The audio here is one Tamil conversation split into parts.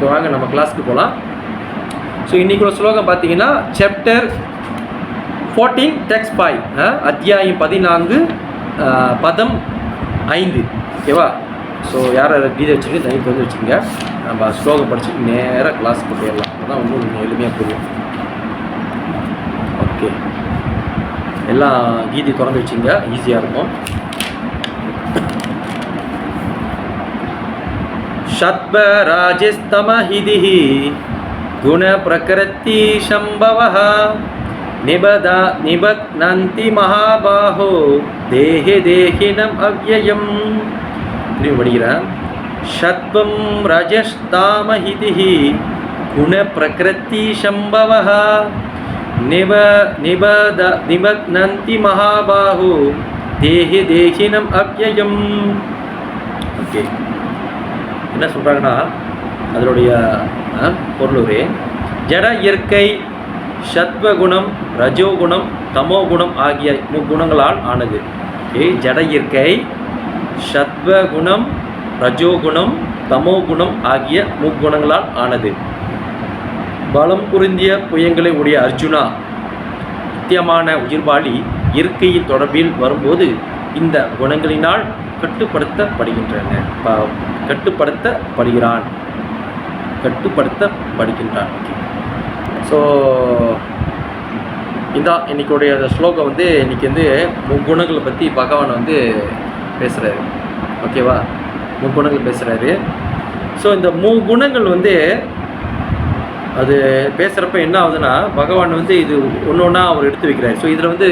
இப்போ வாங்க நம்ம கிளாஸ்க்கு போகலாம். ஸோ இன்றைக்கி ஒரு ஸ்லோகம் பார்த்தீங்கன்னா சாப்டர் 14 டெக்ஸ்ட் 5, அத்தியாயம் 14 பதம் 5. ஓகேவா? ஸோ யார் கீதை வச்சுருக்கு தனித்து வந்து வச்சுக்கோங்க. நம்ம ஸ்லோகம் படிச்சுட்டு நேராக கிளாஸுக்கு போயிடலாம். அப்போ தான் இன்னும் எளிமையாக புரியும். ஓகே, எல்லாம் கீதை திறந்து வச்சுங்க, ஈஸியாக இருக்கும். ஷத்வராஜஸ்தமஹிதிஹ குண பிரகிருதி சம்பவஹ நிபத்னந்தி மகாபாஹோ தேஹே தேஹினம் அவ்யயம். திரும்பி படிக்கிறேன். ஷத்வம் ரஜஸ்தாமஹிதிஹ குண பிரகிருதி சம்பவஹ நிபத்னந்தி மகாபாஹோ தேஹே தேஹினம் அவ்யயம். ஓகே, என்ன சொல்கிறாங்கன்னா அதனுடைய பொருளுரே, ஜட இயற்கை சத்வகுணம், ரஜோகுணம், தமோகுணம் ஆகிய முக்குணங்களால் ஆனது. ஓகே, ஜட இயற்கை சத்வகுணம், ரஜோகுணம், தமோகுணம் ஆகிய முக்குணங்களால் ஆனது. பலம் பொருந்திய புயங்களை உடைய அர்ஜுனா, நித்தியமான உயிர்வாளி இயற்கையின் தொடர்பில் வரும்போது இந்த குணங்களினால் கட்டுப்படுத்தப்படுகின்றான். ஸோ இதான் இன்றைக்குடைய ஸ்லோகம். வந்து இன்றைக்கி வந்து முக்குணங்களை பற்றி பகவான் வந்து பேசுகிறாரு. ஓகேவா? முக்குணங்கள் பேசுகிறாரு. ஸோ இந்த குணங்கள் வந்து அது பேசுகிறப்ப என்ன ஆகுதுன்னா, பகவான் வந்து இது ஒன்று ஒன்றா அவர் எடுத்து வைக்கிறார். ஸோ இதில் வந்து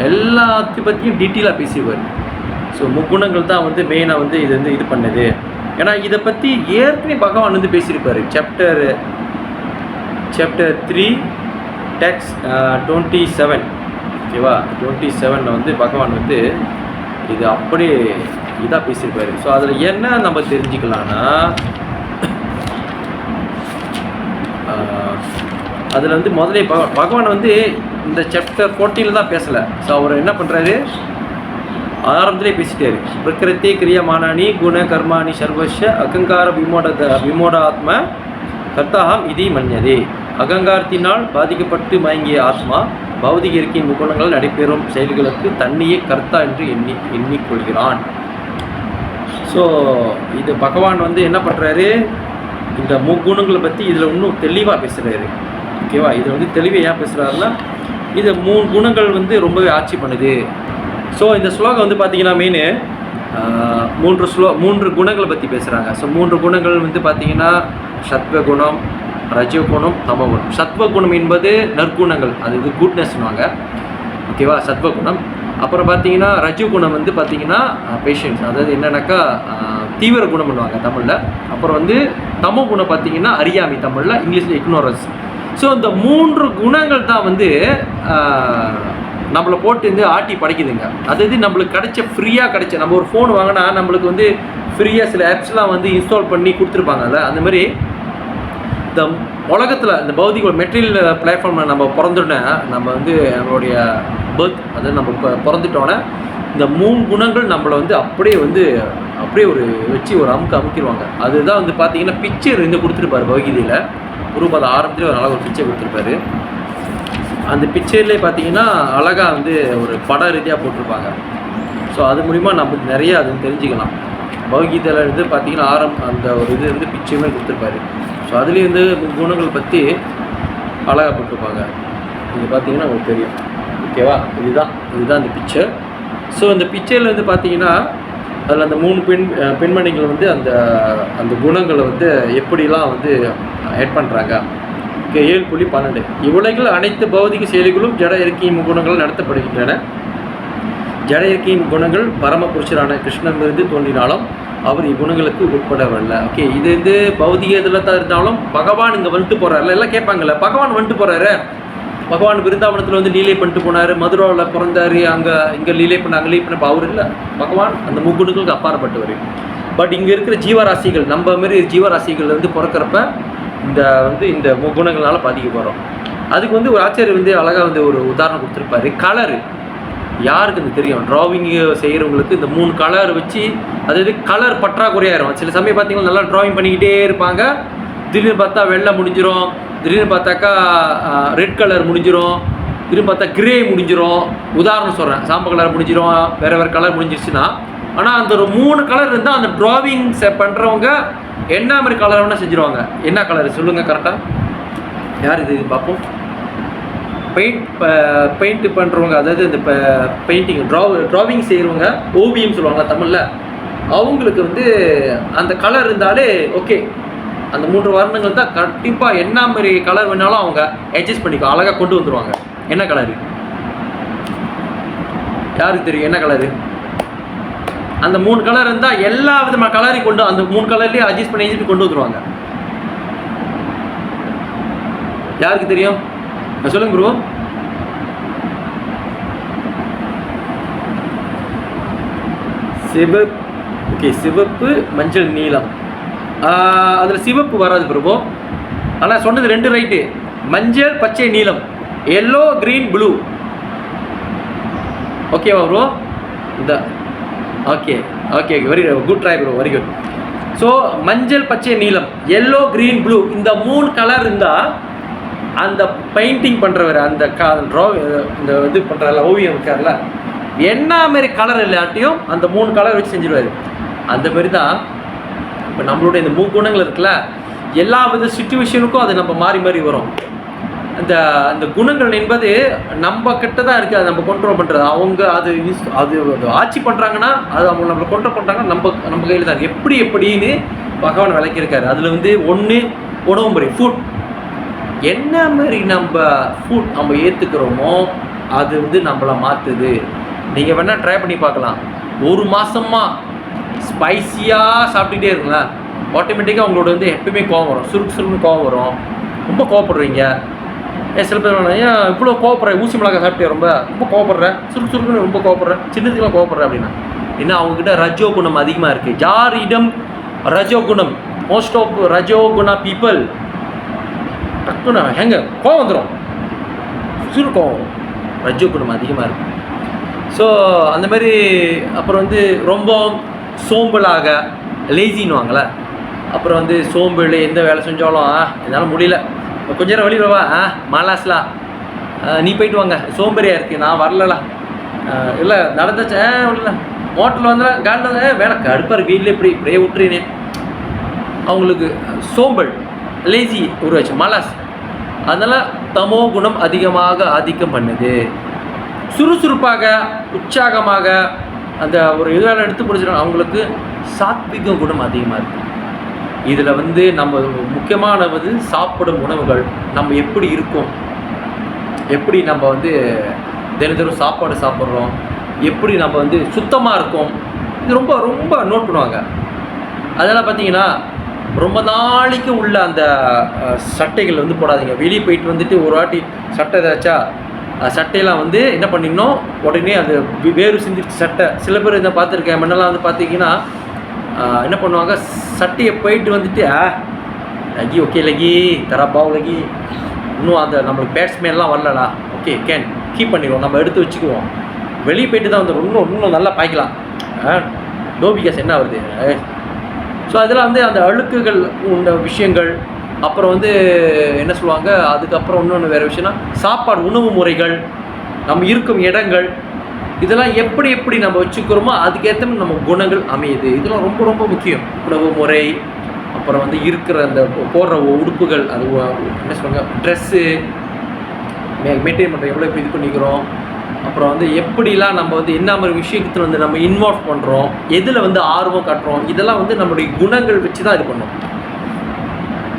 எல்லாத்தையும் பற்றியும் டீட்டெயிலாக பேசிடுவார். ஸோ முக்குணங்கள் தான் வந்து மெயினாக வந்து இது வந்து இது பண்ணுது. ஏன்னா இதை பற்றி ஏற்கனவே பகவான் வந்து பேசியிருப்பார். Chapter 3 text 27. ஓகேவா? 27 வந்து பகவான் வந்து இது அப்படியே இதாக பேசியிருப்பார். ஸோ அதில் என்ன நம்ம தெரிஞ்சுக்கலான்னா, அதில் வந்து முதலே பகவான் வந்து இந்த சாப்டர் 14 தான் பேசலை. ஸோ அவர் என்ன பண்ணுறாரு, ஆரம்பத்திலே பேசிட்டாரு. பிரகிருதி கிரியமானி குண கர்மாணி சர்வஸ்ய அகங்கார விமோடாத்ம கர்த்தாகம் இதி மன்யதே. அகங்காரத்தினால் பாதிக்கப்பட்டு மயங்கிய ஆத்மா பௌதிக இயற்கையின் முக்குணங்கள் நடைபெறும் செயல்களுக்கு தன்னையே கர்த்தா என்று எண்ணிக்கொள்கிறான். ஸோ இது பகவான் வந்து என்ன பண்ணுறாரு, இந்த முக்குணங்களை பற்றி இதில் இன்னும் தெளிவாக பேசுகிறாரு. ஓகேவா? இதில் வந்து தெளிவாக ஏன் பேசுகிறாருன்னா, இது 3 குணங்கள் வந்து ரொம்பவே ஆட்சி பண்ணுது. ஸோ இந்த ஸ்லோகம் வந்து பார்த்திங்கன்னா மெயின் 3 குணங்களை பற்றி பேசுகிறாங்க. ஸோ 3 குணங்கள் வந்து பார்த்திங்கன்னா சத்வகுணம், ரஜகுணம், தமோகுணம். சத்வகுணம் என்பது நற்குணங்கள், அது இது குட்னஸ்னுவாங்க. ஓகேவா? சத்வகுணம். அப்புறம் பார்த்திங்கன்னா ரஜகுணம் வந்து பார்த்திங்கன்னா பேஷன்ஸ், அதாவது என்னன்னாக்கா தீவிர குணம் பண்ணுவாங்க தமிழில். அப்புறம் வந்து தமோகுணம் பார்த்திங்கன்னா அறியாமை, தமிழில், இங்கிலீஷில் இக்னோரன்ஸ். ஸோ இந்த 3 குணங்கள் தான் வந்து நம்மளை போட்டு வந்து ஆட்டி படைக்குதுங்க. அதாவது நம்மளுக்கு ஃப்ரீயாக கிடைச்ச நம்ம ஒரு ஃபோன் வாங்கினா நம்மளுக்கு வந்து ஃப்ரீயாக சில ஆப்ஸ்லாம் வந்து இன்ஸ்டால் பண்ணி கொடுத்துருப்பாங்கல்ல, அந்த மாதிரி இந்த உலகத்தில் இந்த பௌதிக மெட்டீரியல் பிளாட்ஃபார்மில் நம்ம பிறந்தோடனே, நம்ம வந்து நம்மளுடைய அதாவது நம்ம இப்போ பிறந்துட்டோன்னே இந்த 3 குணங்கள் நம்மளை வந்து அப்படியே ஒரு வச்சு ஒரு அமுக்கிடுவாங்க. அதுதான் வந்து பார்த்தீங்கன்னா பிக்சர் வந்து கொடுத்துருப்பாரு பகவத்கீதையில். குருபாத ஆரம்பத்தில் ஒரு அழகாக ஒரு பிக்சர் கொடுத்துருப்பாரு. அந்த பிக்சர்லேயே பார்த்தீங்கன்னா அழகாக வந்து ஒரு பட ரீதியாக போட்டிருப்பாங்க. ஸோ அது மூலிமா நம்ம நிறைய அது தெரிஞ்சுக்கலாம். பகவத்கீதையில் இருந்து பார்த்தீங்கன்னா அந்த ஒரு இது வந்து பிக்சருமே கொடுத்துருப்பாரு. ஸோ அதுலேயும் வந்து குணங்கள் பற்றி அழகாக போட்டிருப்பாங்க. இது பார்த்தீங்கன்னா உங்களுக்கு தெரியும். ஓகேவா? இதுதான் அந்த பிக்சர். ஸோ அந்த பிக்சரில் வந்து பார்த்தீங்கன்னா அதில் அந்த 3 பெண்மணிகள் வந்து அந்த குணங்களை வந்து எப்படிலாம் வந்து ஆட் பண்ணுறாங்க. 7.12 இவ்வுலகில் அனைத்து பௌதிக செயல்களும் ஜட இயற்கையின் குணங்கள் நடத்தப்படுகின்றன. ஜட இயற்கையின் குணங்கள் பரமபுருஷரான கிருஷ்ணனிலிருந்து தோன்றினாலும் அவர் இக்குணங்களுக்கு உட்படவில்லை. ஓகே, இது வந்து பௌதிக இதில் தான் இருந்தாலும் பகவான் இங்கே வந்துட்டு போகிறாருல. எல்லாம் கேட்பாங்கல்ல, பகவான் வந்துட்டு போகிறாரு, பகவான் விருந்தாவனத்தில் வந்து லீலை பண்ணிட்டு போனார், மதுராவில் பிறந்தார், இங்கே லீலை பண்ண அவர் இல்லை. பகவான் அந்த முக்குணங்களுக்கு அப்பாற்பட்டவர். பட் இங்கே இருக்கிற ஜீவராசிகள், நம்ம மாரி ஜீவராசிகள் வந்து பிறக்கிறப்ப இந்த முக்குணங்களால் பாதிக்க போகிறோம். அதுக்கு வந்து ஒரு ஆச்சாரியர் வந்து அழகாக வந்து ஒரு உதாரணம் கொடுத்துருப்பாரு. கலரு யாருக்கு அது தெரியும்? ட்ராவிங் செய்கிறவங்களுக்கு இந்த 3 கலர் வச்சு, அதாவது கலர் பற்றாக்குறையாயிரும். சில சமயம் பார்த்தீங்கன்னா நல்லா ட்ராயிங் பண்ணிக்கிட்டே இருப்பாங்க, திடீர்னு பார்த்தா வெள்ளை முடிஞ்சிடும், திடீர்னு பார்த்தாக்கா ரெட் கலர் முடிஞ்சிடும், திடீர்னு பார்த்தா கிரே முடிஞ்சிடும். உதாரணம் சொல்கிறேன், சாம்பல் கலர் முடிஞ்சிடும், வேறு வேறு கலர் முடிஞ்சிருச்சுன்னா. ஆனால் அந்த ஒரு 3 கலர் இருந்தால் அந்த ட்ராவிங்ஸை பண்ணுறவங்க என்ன மாதிரி கலர் வேணால் செஞ்சுருவாங்க. என்ன கலர் சொல்லுங்கள் கரெக்டாக? யார் இது பார்ப்போம். பெயிண்ட் பண்ணுறவங்க, அதாவது இந்த பெயிண்டிங் ட்ராவிங் செய்கிறவங்க, ஓவியம் சொல்லுவாங்க தமிழில், அவங்களுக்கு வந்து அந்த கலர் இருந்தாலே ஓகே. அந்த 3 வர்ணங்கள் தான் கண்டிப்பாக என்ன மாதிரி கலர் வேணாலும் அவங்க அட்ஜஸ்ட் பண்ணிக்கோ, அழகாக கொண்டு வந்துடுவாங்க. என்ன கலரு யாருக்கு தெரியும்? என்ன கலரு? அந்த 3 கலர் இருந்தால் எல்லா விதமான கலரையும் கொண்டு அந்த 3 கலர்லேயே அட்ஜஸ்ட் பண்ணி கொண்டு வந்துடுவாங்க. யாருக்கு தெரியும்? சொல்லுங்க ப்ரோ. சிவப்பு, ஓகே, சிவப்பு, மஞ்சள், நீலம். அதில் சிவப்பு வராது ப்ரோ. ஆனால் சொன்னது 2 ரைட்டு. மஞ்சள், பச்சை, நீலம், எல்லோ, க்ரீன், ப்ளூ. ஓகேவா ப்ரோ? இந்த okay okay very good try bro, very good. So மஞ்சள், பச்சை, நீலம், எல்லோ, க்ரீன், ப்ளூ, இந்த 3 கலர் இருந்தால் அந்த பெயிண்டிங் பண்ணுறவர், அந்த இந்த இது பண்ணுறல ஓவியம் இருக்கார்ல, என்ன மாரி கலர் இல்லாட்டியும் அந்த 3 கலர் வச்சு செஞ்சிடுவார். அந்த மாதிரி தான் இப்போ நம்மளுடைய இந்த 3 குணங்கள் இருக்குல்ல, எல்லா வித சுச்சுவேஷனுக்கும் அது நம்ம மாறி மாறி வரும். அந்த குணங்கள் என்பது நம்ம கிட்ட தான் இருக்குது, அது நம்ம கண்ட்ரோல் பண்ணுறது. அவங்க அது ஆட்சி பண்ணுறாங்கன்னா அது அவங்க நம்மளை கண்ட்ரோல் பண்ணுறாங்க, நம்ம கையில் தான் எப்படின்னு பகவான் விளக்கியிருக்காரு. அதில் வந்து 1 உணவு முறை, ஃபுட். என்ன மாதிரி நம்ம ஃபுட் நம்ம ஏற்றுக்கிறோமோ அது வந்து நம்மளை மாற்றுது. நீங்கள் வேணால் ட்ரை பண்ணி பார்க்கலாம். 1 மாதமாக ஸ்பைஸியாக சாப்பிட்டுக்கிட்டே இருங்களேன், ஆட்டோமேட்டிக்காக அவங்களோட வந்து எப்பயுமே கோவம் வரும், சுருக்குன்னு கோவம் வரும், ரொம்ப கோவப்படுறீங்க. சில பேர் ஏன் இவ்வளோ கோவப்படுறேன், ஊசி மிளகாய் சாப்பிட்டே ரொம்ப கோவப்படுறேன், சுருக்குன்னு ரொம்ப கோவப்படுறேன், சின்னதுக்கெல்லாம் கோவப்படுறேன் அப்படின்னா ஏன்னா அவங்ககிட்ட ரஜோ குணம் அதிகமாக இருக்குது. யாரிடம் ரஜோ குணம், மோஸ்ட் ஆஃப் ரஜோ குணா பீப்புள் டக்குன்னு எங்கே கோவம் வந்துடும், சுருக்கம், ரஜோ குணம் அதிகமாக இருக்குது. ஸோ அந்த மாதிரி அப்புறம் வந்து ரொம்ப சோம்பலாக லேசின்னுவாங்களே, அப்புறம் வந்து சோம்பல், எந்த வேலை செஞ்சாலும் என்னால் முடியல, கொஞ்ச நேரம் வெளியே வா, மாலாஸ்லாம் நீ போயிட்டு வாங்க, சோம்பேறியாக இருக்குது, நான் வரலலா, இல்லை நடந்தாச்சு, இல்லை மோட்டரில் வந்தால் காலில் வந்து வேலை கடுப்பாக இருக்குது, வீட்டில் இப்படியே விட்டுறீனே. அவங்களுக்கு சோம்பல், லேசி உருவாச்சு, மாலாஸ். அதனால் தமோ குணம் அதிகமாக ஆதிக்கம் பண்ணுது. சுறுசுறுப்பாக, உற்சாகமாக அந்த ஒரு இதெல்லாம் எடுத்து பிடிச்சிடும். அவங்களுக்கு சாத்விக குணம் அதிகமாக இருக்குது. இதில் வந்து நம்ம முக்கியமானது சாப்பிடும் உணவுகள், நம்ம எப்படி இருக்கோம், எப்படி நம்ம வந்து தினம் சாப்பாடு சாப்பிட்றோம், எப்படி நம்ம வந்து சுத்தமாக இருக்கோம், இது ரொம்ப ரொம்ப நோட் பண்ணுவாங்க. அதெல்லாம் பார்த்தீங்கன்னா ரொம்ப நாளைக்கு உள்ள அந்த சட்டைகள் வந்து போடாதீங்க. வெளியே போயிட்டு வந்துட்டு ஒரு வாட்டி சட்டை ஏதாச்சா சட்டையெல்லாம் வந்து என்ன பண்ணிடணும், உடனே அது வேறு சிந்திச்சு சட்டை. சில பேர் இதை பார்த்துருக்கேன், முன்னெல்லாம் வந்து பார்த்தீங்கன்னா என்ன பண்ணுவாங்க, சட்டையை போயிட்டு வந்துட்டு லகி ஓகே லகி தரப்பாவ் லகி, இன்னும் அந்த நம்மளுக்கு பேட்ஸ்மேன்லாம் வரலடா, ஓகே கேன் கீப் பண்ணிடுவோம், நம்ம எடுத்து வச்சுக்குவோம். வெளியே போயிட்டு தான் வந்து இன்னும் நல்லா பாய்க்கலாம், டோபிகாஸ் என்ன வருது. ஸோ அதெல்லாம் வந்து அந்த அழுக்குகள் உண்ட விஷயங்கள். அப்புறம் வந்து என்ன சொல்லுவாங்க, அதுக்கப்புறம் இன்னொன்று வேறு விஷயம்னா சாப்பாடு, உணவு முறைகள், நம்ம இருக்கும் இடங்கள், இதெல்லாம் எப்படி நம்ம வச்சுக்கிறோமோ அதுக்கேற்ற மாதிரி நம்ம குணங்கள் அமையுது. இதெல்லாம் ரொம்ப ரொம்ப முக்கியம். உணவு முறை, அப்புறம் வந்து இருக்கிற அந்த போடுற உடுப்புகள், அது என்ன சொல்லுவாங்க, ட்ரெஸ்ஸு மெயின்டைன் பண்ணுறோம், எவ்வளோ இது பண்ணிக்கிறோம், அப்புறம் வந்து எப்படிலாம் நம்ம வந்து என்ன மாதிரி விஷயத்தில் வந்து நம்ம இன்வால்வ் பண்ணுறோம், எதில் வந்து ஆர்வம் காட்டுறோம், இதெல்லாம் வந்து நம்மளுடைய குணங்கள் வச்சு தான் இது பண்ணோம்.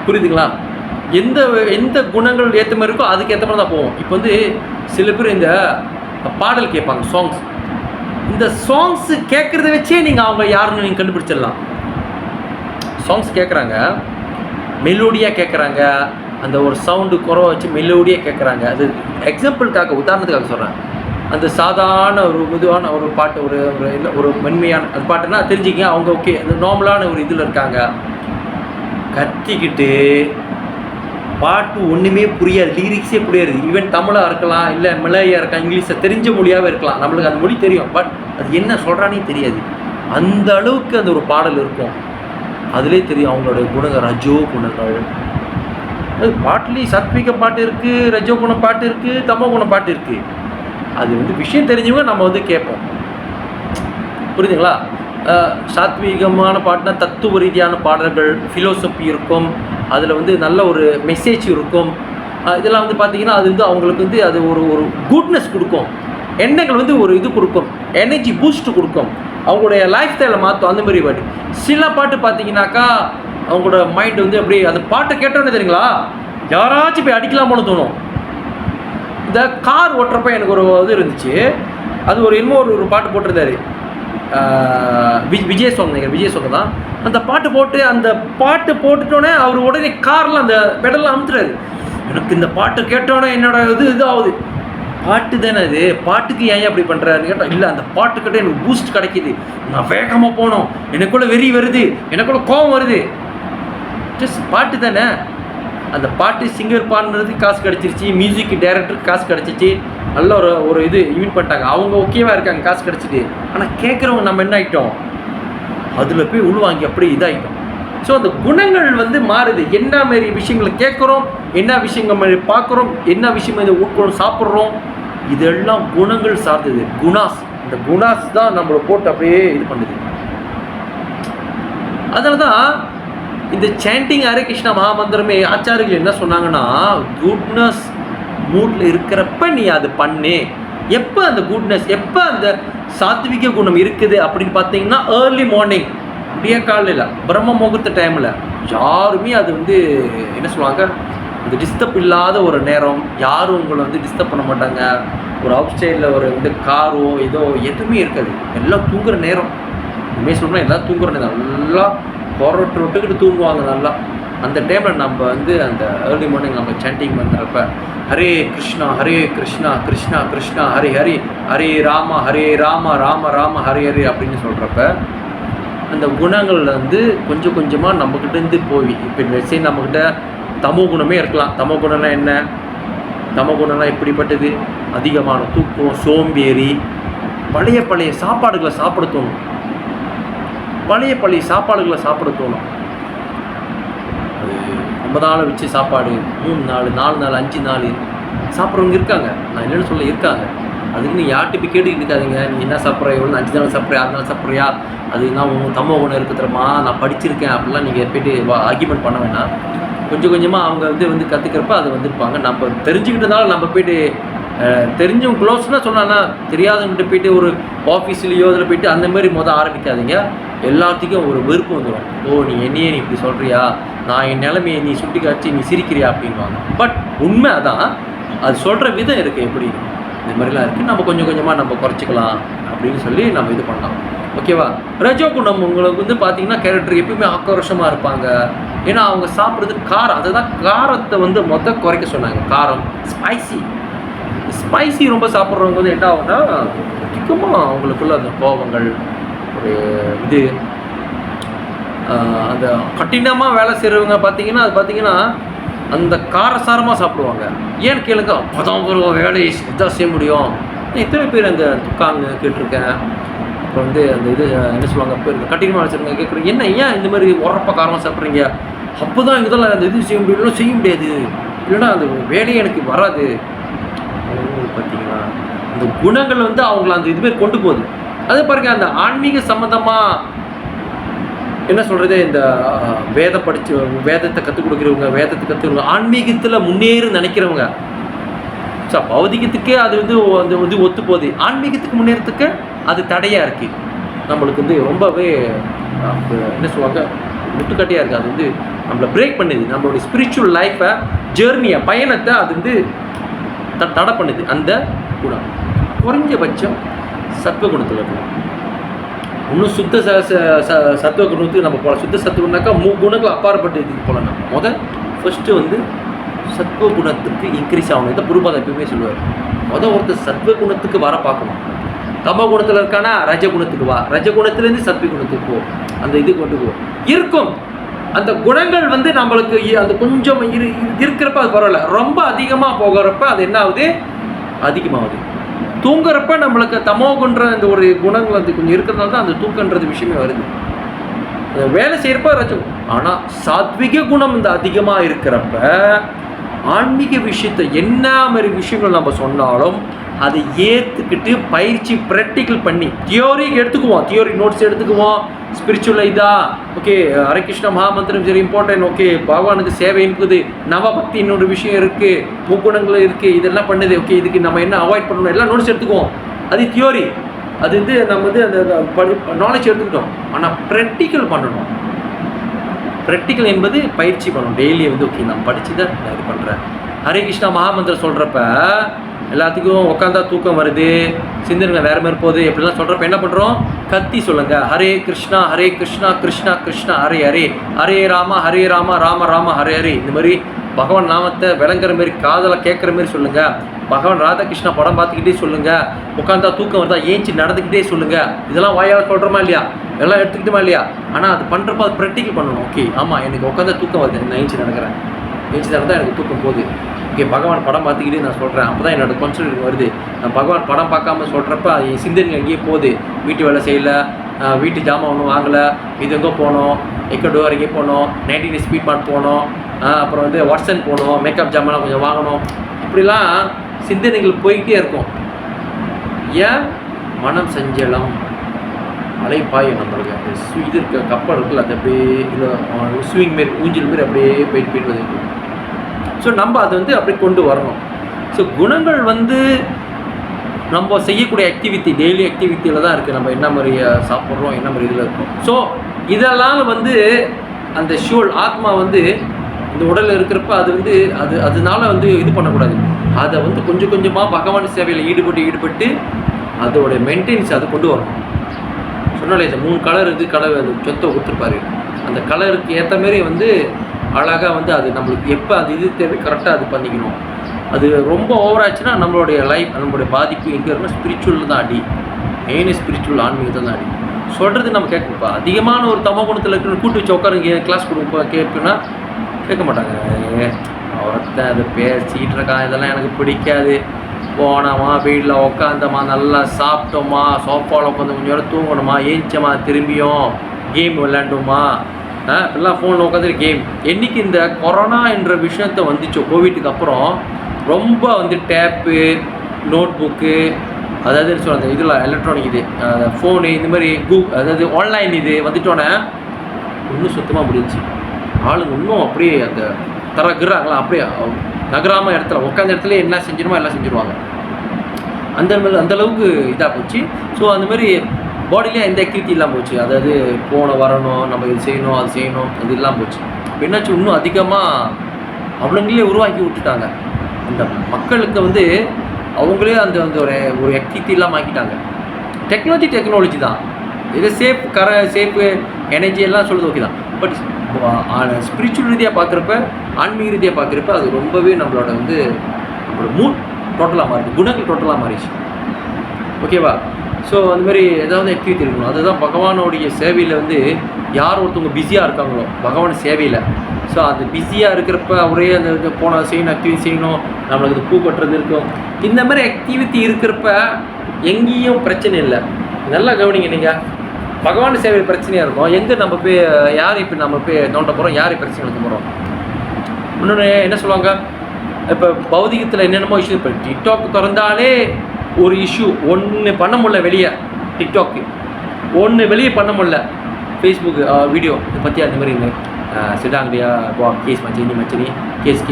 புரியுதுங்களா? எந்த குணங்கள் ஏற்ற மாதிரி இருக்கோ அதுக்கேற்ற மாதிரி தான் போவோம். இப்போ வந்து சில பேர் இந்த பாடல் கேட்பாங்க, சாங்ஸ். இந்த சாங்ஸு கேட்குறத வச்சே நீங்கள் அவங்க யாருன்னு நீங்கள் கண்டுபிடிச்சிடலாம். சாங்ஸ் கேட்குறாங்க, மெலோடியாக கேட்குறாங்க, அந்த ஒரு சவுண்டு குறவை வச்சு மெலோடியாக கேட்குறாங்க. அது எக்ஸாம்பிளுக்காக, உதாரணத்துக்காக சொல்கிறேன். அந்த சாதாரண ஒரு மெதுவான ஒரு பாட்டு, ஒரு இல்லை ஒரு மென்மையான அது பாட்டுன்னா தெரிஞ்சுக்க அவங்க ஓகே, அந்த நார்மலான ஒரு இதில் இருக்காங்க. கத்திக்கிட்டு பாட்டு ஒன்றுமே புரியாது, லிரிக்ஸே புரியாது. ஈவன் தமிழாக இருக்கலாம், இல்லை மலையாக இருக்கலாம், இங்கிலீஷை தெரிஞ்ச மொழியாகவே இருக்கலாம், நம்மளுக்கு அந்த மொழி தெரியும், பட் அது என்ன சொல்கிறானே தெரியாது. அந்த அளவுக்கு அந்த ஒரு பாடல் இருக்கும். அதிலே தெரியும் அவங்களுடைய குணங்கள், ரஜோ குணங்கள். அது பாட்டுலேயும் சாத்விக பாட்டு இருக்குது, ரஜோ குணம் பாட்டு இருக்குது, தமோ குணம் பாட்டு இருக்குது. அது வந்து விஷயம் தெரிஞ்சவங்க நம்ம வந்து கேட்போம். புரியுதுங்களா? சாத்வீகமான பாட்டுனா தத்துவ ரீதியான பாடல்கள், ஃபிலோசஃபி இருக்கும், அதில் வந்து நல்ல ஒரு மெசேஜ் இருக்கும். இதெல்லாம் வந்து பார்த்திங்கன்னா அது வந்து அவங்களுக்கு வந்து அது ஒரு ஒரு குட்னஸ் கொடுக்கும், எண்ணங்கள் வந்து ஒரு இது கொடுக்கும், எனர்ஜி பூஸ்ட் கொடுக்கும், அவங்களுடைய லைஃப் ஸ்டைலை மாற்றும். அந்த மாதிரி பாட்டு. சில பாட்டு பார்த்தீங்கன்னாக்கா அவங்களோட மைண்ட் வந்து அப்படியே அந்த பாட்டை கேட்டோன்னே தெரியுங்களா யாராச்சும் போய் அடிக்கலாமோன்னு தோணும். இந்த கார் ஓட்டுறப்ப எனக்கு ஒரு இது இருந்துச்சு. அது ஒரு இன்னும் ஒரு பாட்டு போட்டிருந்தாரு, விஜய் சாங் நினைக்கிறேன், விஜய் சாங் தான். அந்த பாட்டு போட்டு அந்த பாட்டு போட்டுட்டோன்னே அவர் உடனே காரில் அந்த பெடலில் அமுத்துறாரு. எனக்கு இந்த பாட்டு கேட்டோன்னே என்னோட இது ஆகுது. பாட்டு தானே அது, பாட்டுக்கு ஏன் அப்படி பண்ணுறாருன்னு கேட்டால், இல்லை அந்த பாட்டுக்கிட்ட எனக்கு பூஸ்ட் கிடைக்கிது, நான் வேகமாக போனோம், எனக்குள்ள வெறி வருது, எனக்குள்ள கோபம் வருது. ஜஸ்ட் பாட்டு தானே. அந்த பாட்டு சிங்கர் பாடுறதுக்கு காசு கிடச்சிருச்சு, மியூசிக் டைரக்டருக்கு காசு கிடச்சிச்சு, நல்ல ஒரு இது ஈவென்ட் பண்ணிட்டாங்க, அவங்க ஓகேவாக இருக்காங்க, காசு கிடச்சிட்டு. ஆனால் கேட்குறவங்க நம்ம என்ன ஆகிட்டோம், அதில் போய் உள்வாங்கி அப்படி இதாகிட்டோம். ஸோ அந்த குணங்கள் வந்து மாறுது. என்ன மாரி விஷயங்களை கேட்குறோம், என்ன விஷயங்கள் மாதிரி பார்க்குறோம், என்ன விஷயம் இதை உட்கொண்டு சாப்பிட்றோம், இதெல்லாம் குணங்கள் சார்ந்தது. குணாஸ், இந்த குணாஸ் தான் நம்மளை போட்டு அப்படியே இது பண்ணுது. அதனால தான் இந்த சாண்டிங் ஹரே கிருஷ்ணா மகாமந்திரமே ஆச்சாரிகள் என்ன சொன்னாங்கன்னா, குட்னஸ் மூடில் இருக்கிறப்ப நீ அது பண்ணு. எப்போ அந்த குட்னஸ், எப்போ அந்த சாத்விக குணம் இருக்குது அப்படின்னு பார்த்தீங்கன்னா, ஏர்லி மார்னிங், அப்படியே காலையில் பிரம்ம முகூர்த்த டைமில் யாருமே அது வந்து என்ன சொல்லுவாங்க, அந்த டிஸ்டர்ப் இல்லாத ஒரு நேரம், யாரும் உங்களை வந்து டிஸ்டர்ப் பண்ண மாட்டாங்க. ஒரு அவுட் சைடில் ஒரு வந்து காரோ ஏதோ எதுவுமே இருக்காது, எல்லாம் தூங்குகிற நேரம். உண்மையை சொல்லணும்னா எல்லாம் தூங்குகிற நேரம், நல்லா விட்டுக்கிட்டு தூங்குவாங்க நல்லா. அந்த டைமில் நம்ம வந்து அந்த ஏர்லி மார்னிங் நம்ம சாண்டிங் பண்ணுறப்ப ஹரே கிருஷ்ணா ஹரே கிருஷ்ணா கிருஷ்ணா கிருஷ்ணா ஹரி ஹரி, ஹரே ராமா ராம ராம ஹரி ஹரி அப்படின்னு சொல்கிறப்ப அந்த குணங்கள் வந்து கொஞ்சம் கொஞ்சமாக நம்மக்கிட்டேருந்து போய், இப்போ வெச்சே நம்மக்கிட்ட தமோ குணமே இருக்கலாம். தமோ குணம்னா என்ன, தமோ குணம்லாம் எப்படிப்பட்டது, அதிகமான தூக்கம், சோம்பேறி, பழைய சாப்பாடுகளை சாப்பிட தோணும், பழைய சாப்பாடுகளை சாப்பிட தோணும். அது ரொம்ப நாள் வச்சு சாப்பாடு 3 நாள் 4 நாள் 5 நாள் சாப்பிட்றவங்க இருக்காங்க. நான் என்னென்னு சொல்ல இருக்காங்க. அதுக்கு நீ யார்கிட்ட போய் கேட்டுக்கிட்டு இருக்காதிங்க, நீ என்ன சாப்பிட்ற, எவ்வளோ 5 நாள் சாப்பிட்றியா 6 நாள் சாப்பிட்றியா, அது நான் உங்கள் தம்ம ஒன்று இருக்குது தெரியுமா, நான் படிச்சிருக்கேன் அப்படிலாம் நீங்கள் போய்ட்டு ஆர்கியூமெண்ட் பண்ண வேணாம். கொஞ்சம் கொஞ்சமாக அவங்க வந்து கற்றுக்கிறப்ப அது வந்துருப்பாங்க. நம்ம தெரிஞ்சுக்கிட்டதால நம்ம போய்ட்டு தெரிஞ்சவங்க க்ளோஸ்னால் சொன்னான்னா, தெரியாதவங்ககிட்ட போய்ட்டு ஒரு ஆஃபீஸ்லேயோ அதில் போய்ட்டு அந்த மாதிரி ஆரம்பிக்காதீங்க. எல்லாத்துக்கும் ஒரு வெறுப்பு வந்துடும். ஓ நீ என்னையே நீ இப்படி சொல்கிறியா, நான் என் நிலைமையை நீ சுட்டி காட்சி நீ சிரிக்கிறியா அப்படின்வாங்க. பட் உண்மை அதான், அது சொல்கிற விதம் இருக்குது, எப்படி இந்த மாதிரிலாம் இருக்குது, நம்ம கொஞ்சம் கொஞ்சமாக நம்ம குறைச்சிக்கலாம் அப்படின்னு சொல்லி நம்ம இது பண்ணலாம். ஓகேவா? ரஜோ குணம் உங்களுக்கு வந்து பார்த்தீங்கன்னா கேரக்டர் எப்பயுமே ஆக்ரோஷமாக இருப்பாங்க. ஏன்னா அவங்க சாப்பிட்றது காரம், அதுதான் காரத்தை வந்து குறைக்க சொன்னாங்க. காரம், ஸ்பைசி ரொம்ப சாப்பிட்றவங்க வந்து என்ன ஆகும்னா, அதிகமாக அவங்களுக்குள்ள அந்த கோபங்கள், ஒரு இது அந்த கடினமாக வேலை செய்கிறவங்க பார்த்தீங்கன்னா, அது பார்த்தீங்கன்னா அந்த காரசாரமாக சாப்பிடுவாங்க. ஏன்னு கேளுங்க, அப்போதான் ஒரு வேலையை இதாக செய்ய முடியும். எத்தனை பேர் அந்த துக்காங்க கேட்டிருக்கேன். அப்புறம் வந்து அந்த இது என்ன சொல்லுவாங்க, இப்போ இந்த கட்டினமாக வச்சுருங்க கேட்குறேன், என்ன ஏன் இந்த மாதிரி உரப்பாக காரமாக சாப்பிட்றீங்க, அப்போ தான் இதெல்லாம் அந்த இது செய்ய முடியும், செய்ய முடியாது, இல்லைன்னா அந்த வேலையை எனக்கு வராது. பார்த்தீங்கன்னா அந்த குணங்கள் வந்து அவங்கள அந்த இதுமாரி கொண்டு போகுது. அது பாருங்க, அந்த ஆன்மீக சம்மந்தமாக என்ன சொல்கிறது, இந்த வேதத்தை கற்றுக் கொடுக்குறவங்க, வேதத்தை கற்றுக்கிறவங்க, ஆன்மீகத்தில் முன்னேறு நினைக்கிறவங்க, ஸோ பௌதிகத்துக்கே அது வந்து அந்த வந்து ஒத்து போகுது, ஆன்மீகத்துக்கு முன்னேறத்துக்கு அது தடையாக இருக்குது. நம்மளுக்கு வந்து ரொம்பவே என்ன சொல்லுவாங்க, முட்டுக்கட்டையாக இருக்குது. அது வந்து நம்மளை பிரேக் பண்ணுது, நம்மளுடைய ஸ்பிரிச்சுவல் லைஃப்பை, ஜேர்னியை, பயணத்தை அது வந்து தடை பண்ணுது. அந்த குணம் குறைஞ்சபட்சம் சத்துவ குணத்தில் இருக்கணும். இன்னும் சுத்த சத்துவ குணத்துக்கு நம்ம போகலாம். சுத்த சத்துவம்னாக்கா குணங்கள் அப்பாற்பட்டு இதுக்கு போகலாம். ஃபஸ்ட்டு வந்து சத்துவ குணத்துக்கு இன்க்ரீஸ் ஆகணும். இதை குருபாதா எப்பயுமே சொல்லுவார். ஒருத்தர் சத்துவ குணத்துக்கு வர பார்க்கணும். தமோ குணத்தில் இருக்கானா ரஜ குணத்துக்கு வா, ரஜ குணத்துலேருந்து சத்துவ குணத்துக்கு போ, அந்த இது கொண்டு போ. இருக்கும் அந்த குணங்கள் வந்து நம்மளுக்கு அந்த கொஞ்சம் இருக்கிறப்ப அது பரவாயில்ல. ரொம்ப அதிகமாக போகிறப்ப அது என்ன ஆகுது, அதிகமாகுது. தூங்குறப்ப நம்மளுக்கு தமோகுன்ற இந்த ஒரு குணங்கள் அது கொஞ்சம் இருக்கிறதுனால தான் அந்த தூக்கன்றது விஷயமே வருது. வேலை செய்கிறப்ப ரஜம். ஆனால் சாத்விக குணம் இந்த அதிகமாக இருக்கிறப்ப ஆன்மீக விஷயத்தை என்ன மாதிரி விஷயங்கள் நம்ம சொன்னாலும் அதை ஏற்றுக்கிட்டு பயிற்சி ப்ராக்டிக்கல் பண்ணி தியோரி எடுத்துக்குவோம், தியோரி நோட்ஸ் எடுத்துக்குவோம். ஸ்பிரிச்சுவல் இதா ஓகே, ஹரே கிருஷ்ண மகாமந்திரம் சரி இம்பார்ட்டன்ட், ஓகே பகவானுக்கு சேவை இருக்குது, நவபக்தி இன்னொரு விஷயம் இருக்குது, முக்குணங்கள் இருக்குது, இதெல்லாம் பண்ணுது, ஓகே இதுக்கு நம்ம என்ன அவாய்ட் பண்ணணும் எல்லாம் நோட்ஸ் எடுத்துக்குவோம். அது தியோரி, அது வந்து நம்ம வந்து அந்த நாலேஜ் எடுத்துக்கிட்டோம். ஆனால் ப்ராக்டிக்கல் பண்ணணும். ப்ராக்டிக்கல் என்பது பயிற்சி பண்ணணும். டெய்லி வந்து ஓகே நான் படித்து தான் நான் இது பண்ணுறேன். ஹரே கிருஷ்ணா மகாமந்திரம் சொல்கிறப்ப எல்லாத்துக்கும் உட்காந்தா தூக்கம் வருது, சிந்தனைகள் வேறு மாதிரி போகுது, எப்படிலாம் சொல்கிறப்ப என்ன பண்ணுறோம்? கத்தி சொல்லுங்கள், ஹரே கிருஷ்ணா கிருஷ்ணா கிருஷ்ணா ஹரே ஹரே, ஹரே ராமா ராம ராம ஹரே ஹரே. இந்த மாதிரி பகவான் நாமத்தை விளங்குற மாரி காதலை கேட்குற மாரி சொல்லுங்கள். பகவான் ராதாகிருஷ்ணா படம் பார்த்துக்கிட்டே சொல்லுங்கள். உட்காந்தா தூக்கம் வருதா ஏஞ்சி நடந்துக்கிட்டே சொல்லுங்கள். இதெல்லாம் வாயால் சொல்கிறோமா இல்லையா, எல்லாம் எடுத்துக்கிட்டோமா இல்லையா? ஆனால் அது பண்ணுறப்ப அது ப்ராக்டிக்கல் பண்ணணும். ஓகே ஆமாம் எனக்கு உட்காந்தா தூக்கம் வருது, நான் ஏஞ்சி நடக்கிறேன், ஏஞ்சி நடந்தால் எனக்கு தூக்கம் போகுது. ஓகே பகவான் படம் பார்த்துக்கிட்டே நான் சொல்கிறேன், அப்போ தான் என்னோடய கான்சன்ட்ரேஷன் வருது. நான் பகவான் படம் பார்க்காம சொல்கிறப்ப என் சிந்தனை எங்கேயே போகுது. வீட்டு வேலை செய்யலை, வீட்டு ஜாமான் ஒன்றும் வாங்கலை, இது எங்கே போனோம், எக்கடோ வரைக்கே போனோம், 19 ஸ்பீட் மார்ட் போனோம், அப்புறம் வந்து வாட்ஸன் போனோம், மேக்கப் ஜாமான் கொஞ்சம் வாங்கணும், இப்படிலாம் சிந்தனைகள் போய்கிட்டே இருக்கும். ஏன்? மனம் சஞ்சலம், அலைப்பாயும் நம்மளுக்கு அந்த இது இருக்க கப்பல் இருக்குல்ல, அது அப்படியே இல்லை ஸ்விங் மாரி ஊஞ்சல் மாரி அப்படியே போயிட்டு வந்து. ஸோ நம்ம அதை வந்து அப்படி கொண்டு வரணும். ஸோ குணங்கள் வந்து நம்ம செய்யக்கூடிய ஆக்டிவிட்டி, டெய்லி ஆக்டிவிட்டியில் தான் இருக்குது. நம்ம என்ன மாதிரி சாப்பிட்றோம், என்ன மாதிரி இதில் இருக்கும். ஸோ இதெல்லாம் வந்து அந்த ஷோல் ஆத்மா வந்து இந்த உடலில் இருக்கிறப்ப அது வந்து அதனால வந்து இது பண்ணக்கூடாது. அதை வந்து கொஞ்சம் கொஞ்சமாக பகவான் சேவையில் ஈடுபட்டு அதோடைய மெயின்டெனன்ஸ் அதை கொண்டு வரணும். சொன்னாலே இந்த 3 கலர் இது கலர் அது சொத்தை கொடுத்துருப்பாரு. அந்த கலருக்கு ஏற்ற மாரி வந்து அழகாக வந்து அது நம்மளுக்கு எப்போ அது இது தேவை கரெக்டாக அது பண்ணிக்கணும். அது ரொம்ப ஓவராச்சுன்னா நம்மளுடைய லைஃப், நம்மளுடைய பாதிப்பு எங்கே இருக்குன்னா ஸ்பிரிச்சுவல் தான் அடி, மெயின் ஸ்பிரிச்சுவல் ஆன்மீகத்தை தான் அடி. சொல்கிறது நம்ம கேட்கப்பா. அதிகமான ஒரு தமோ குணத்தில் இருக்கிற கூட்டு வச்சு உட்காருங்க கிளாஸ் கொடுப்போம் கேட்பேன்னா கேட்க மாட்டாங்க. ஒருத்தன் அது பேசிகிட்டு இருக்கான், இதெல்லாம் எனக்கு பிடிக்காது, போனோமா வீட்டில் உட்காந்தோமா நல்லா சாப்பிட்டோமா சோஃபாவில் உட்காந்து கொஞ்சம் நேரம் தூங்கணுமா ஏஞ்சமா திரும்பியும் கேம் விளையாண்டோமா, இப்படிலாம் ஃபோனில் உட்காந்துட்டு கேம். என்றைக்கு இந்த கொரோனா என்ற விஷயத்தை வந்துச்சோ கோவிட்டுக்கு அப்புறம் ரொம்ப வந்து டேப்பு நோட் புக்கு அதாவது சொல்ல இதில் எலக்ட்ரானிக் இது ஃபோனு இந்த மாதிரி அதாவது ஆன்லைன் இது வந்துட்டோன்னே இன்னும் சுத்தமாக முடிஞ்சிச்சு. ஆளுங்க இன்னும் அப்படியே அந்த தரகிறாங்களா அப்படியே நகராமல் இடத்துல உட்காந்த இடத்துல என்ன செஞ்சிருமோ எல்லாம் செஞ்சுருவாங்க. அந்தளவுக்கு இதாக போச்சு. ஸோ அந்தமாதிரி பாடியிலே எந்த ஆக்டிவிட்டி இல்லாமல் போச்சு. அதாவது வரணும், நம்ம இது செய்யணும் அது செய்யணும், அது இல்லாமல் போச்சு. இப்போ என்னாச்சு இன்னும் அதிகமாக அவங்களே உருவாக்கி விட்டுட்டாங்க. அந்த மக்களுக்கு வந்து அவங்களே அந்த அந்த ஒரு ஆக்டிவிட்டி இல்லாமல் ஆக்கிட்டாங்க. டெக்னாலஜி தான் இது சேஃப் எனர்ஜி எல்லாம் சொல்லுது ஓகே தான். பட் ஸ்பிரிச்சுவல் ரீதியாக பார்க்குறப்ப ஆன்மீக ரீதியாக பார்க்குறப்ப அது ரொம்பவே நம்மளோட வந்து நம்மளோட மூட் டோட்டலாக மாறிடுது, குணங்கள் டோட்டலாக மாறிடுச்சு. ஓகேவா? ஸோ அந்தமாதிரி ஏதாவது ஆக்டிவிட்டி இருக்கணும். அதுதான் பகவானோடைய சேவையில் வந்து யார் ஒருத்தவங்க பிஸியாக இருக்காங்களோ பகவான் சேவையில், ஸோ அது பிஸியாக இருக்கிறப்ப அவரே அந்த போன செய்யணும் ஆக்டிவிட்டி செய்யணும், நம்மளுக்கு இது பூ கட்டுறது இருக்கும், இந்த மாதிரி ஆக்டிவிட்டி இருக்கிறப்ப எங்கேயும் பிரச்சனை இல்லை. நல்லா கவனிங்க நீங்கள். பகவான் சேவையில் பிரச்சனையாக இருக்கும், எங்கே நம்ம போய் யார் இப்போ நம்ம போய் நோண்ட போகிறோம், யார் பிரச்சனை எடுக்க போகிறோம். இன்னொன்று என்ன சொல்லுவாங்க, இப்போ பௌதிகத்தில் என்னென்னமோ இஷ்யூ, இப்போ டிக்டாக் திறந்தாலே ஒரு இஷ்யூ ஒன்று பண்ண முடியல வெளியே, டிக்டாக்கு ஒன்று வெளியே பண்ண முடியல, ஃபேஸ்புக்கு வீடியோ இதை பற்றி அந்த மாதிரி சிடாங்கடியா கேஸ் மச்சனி கேஸ்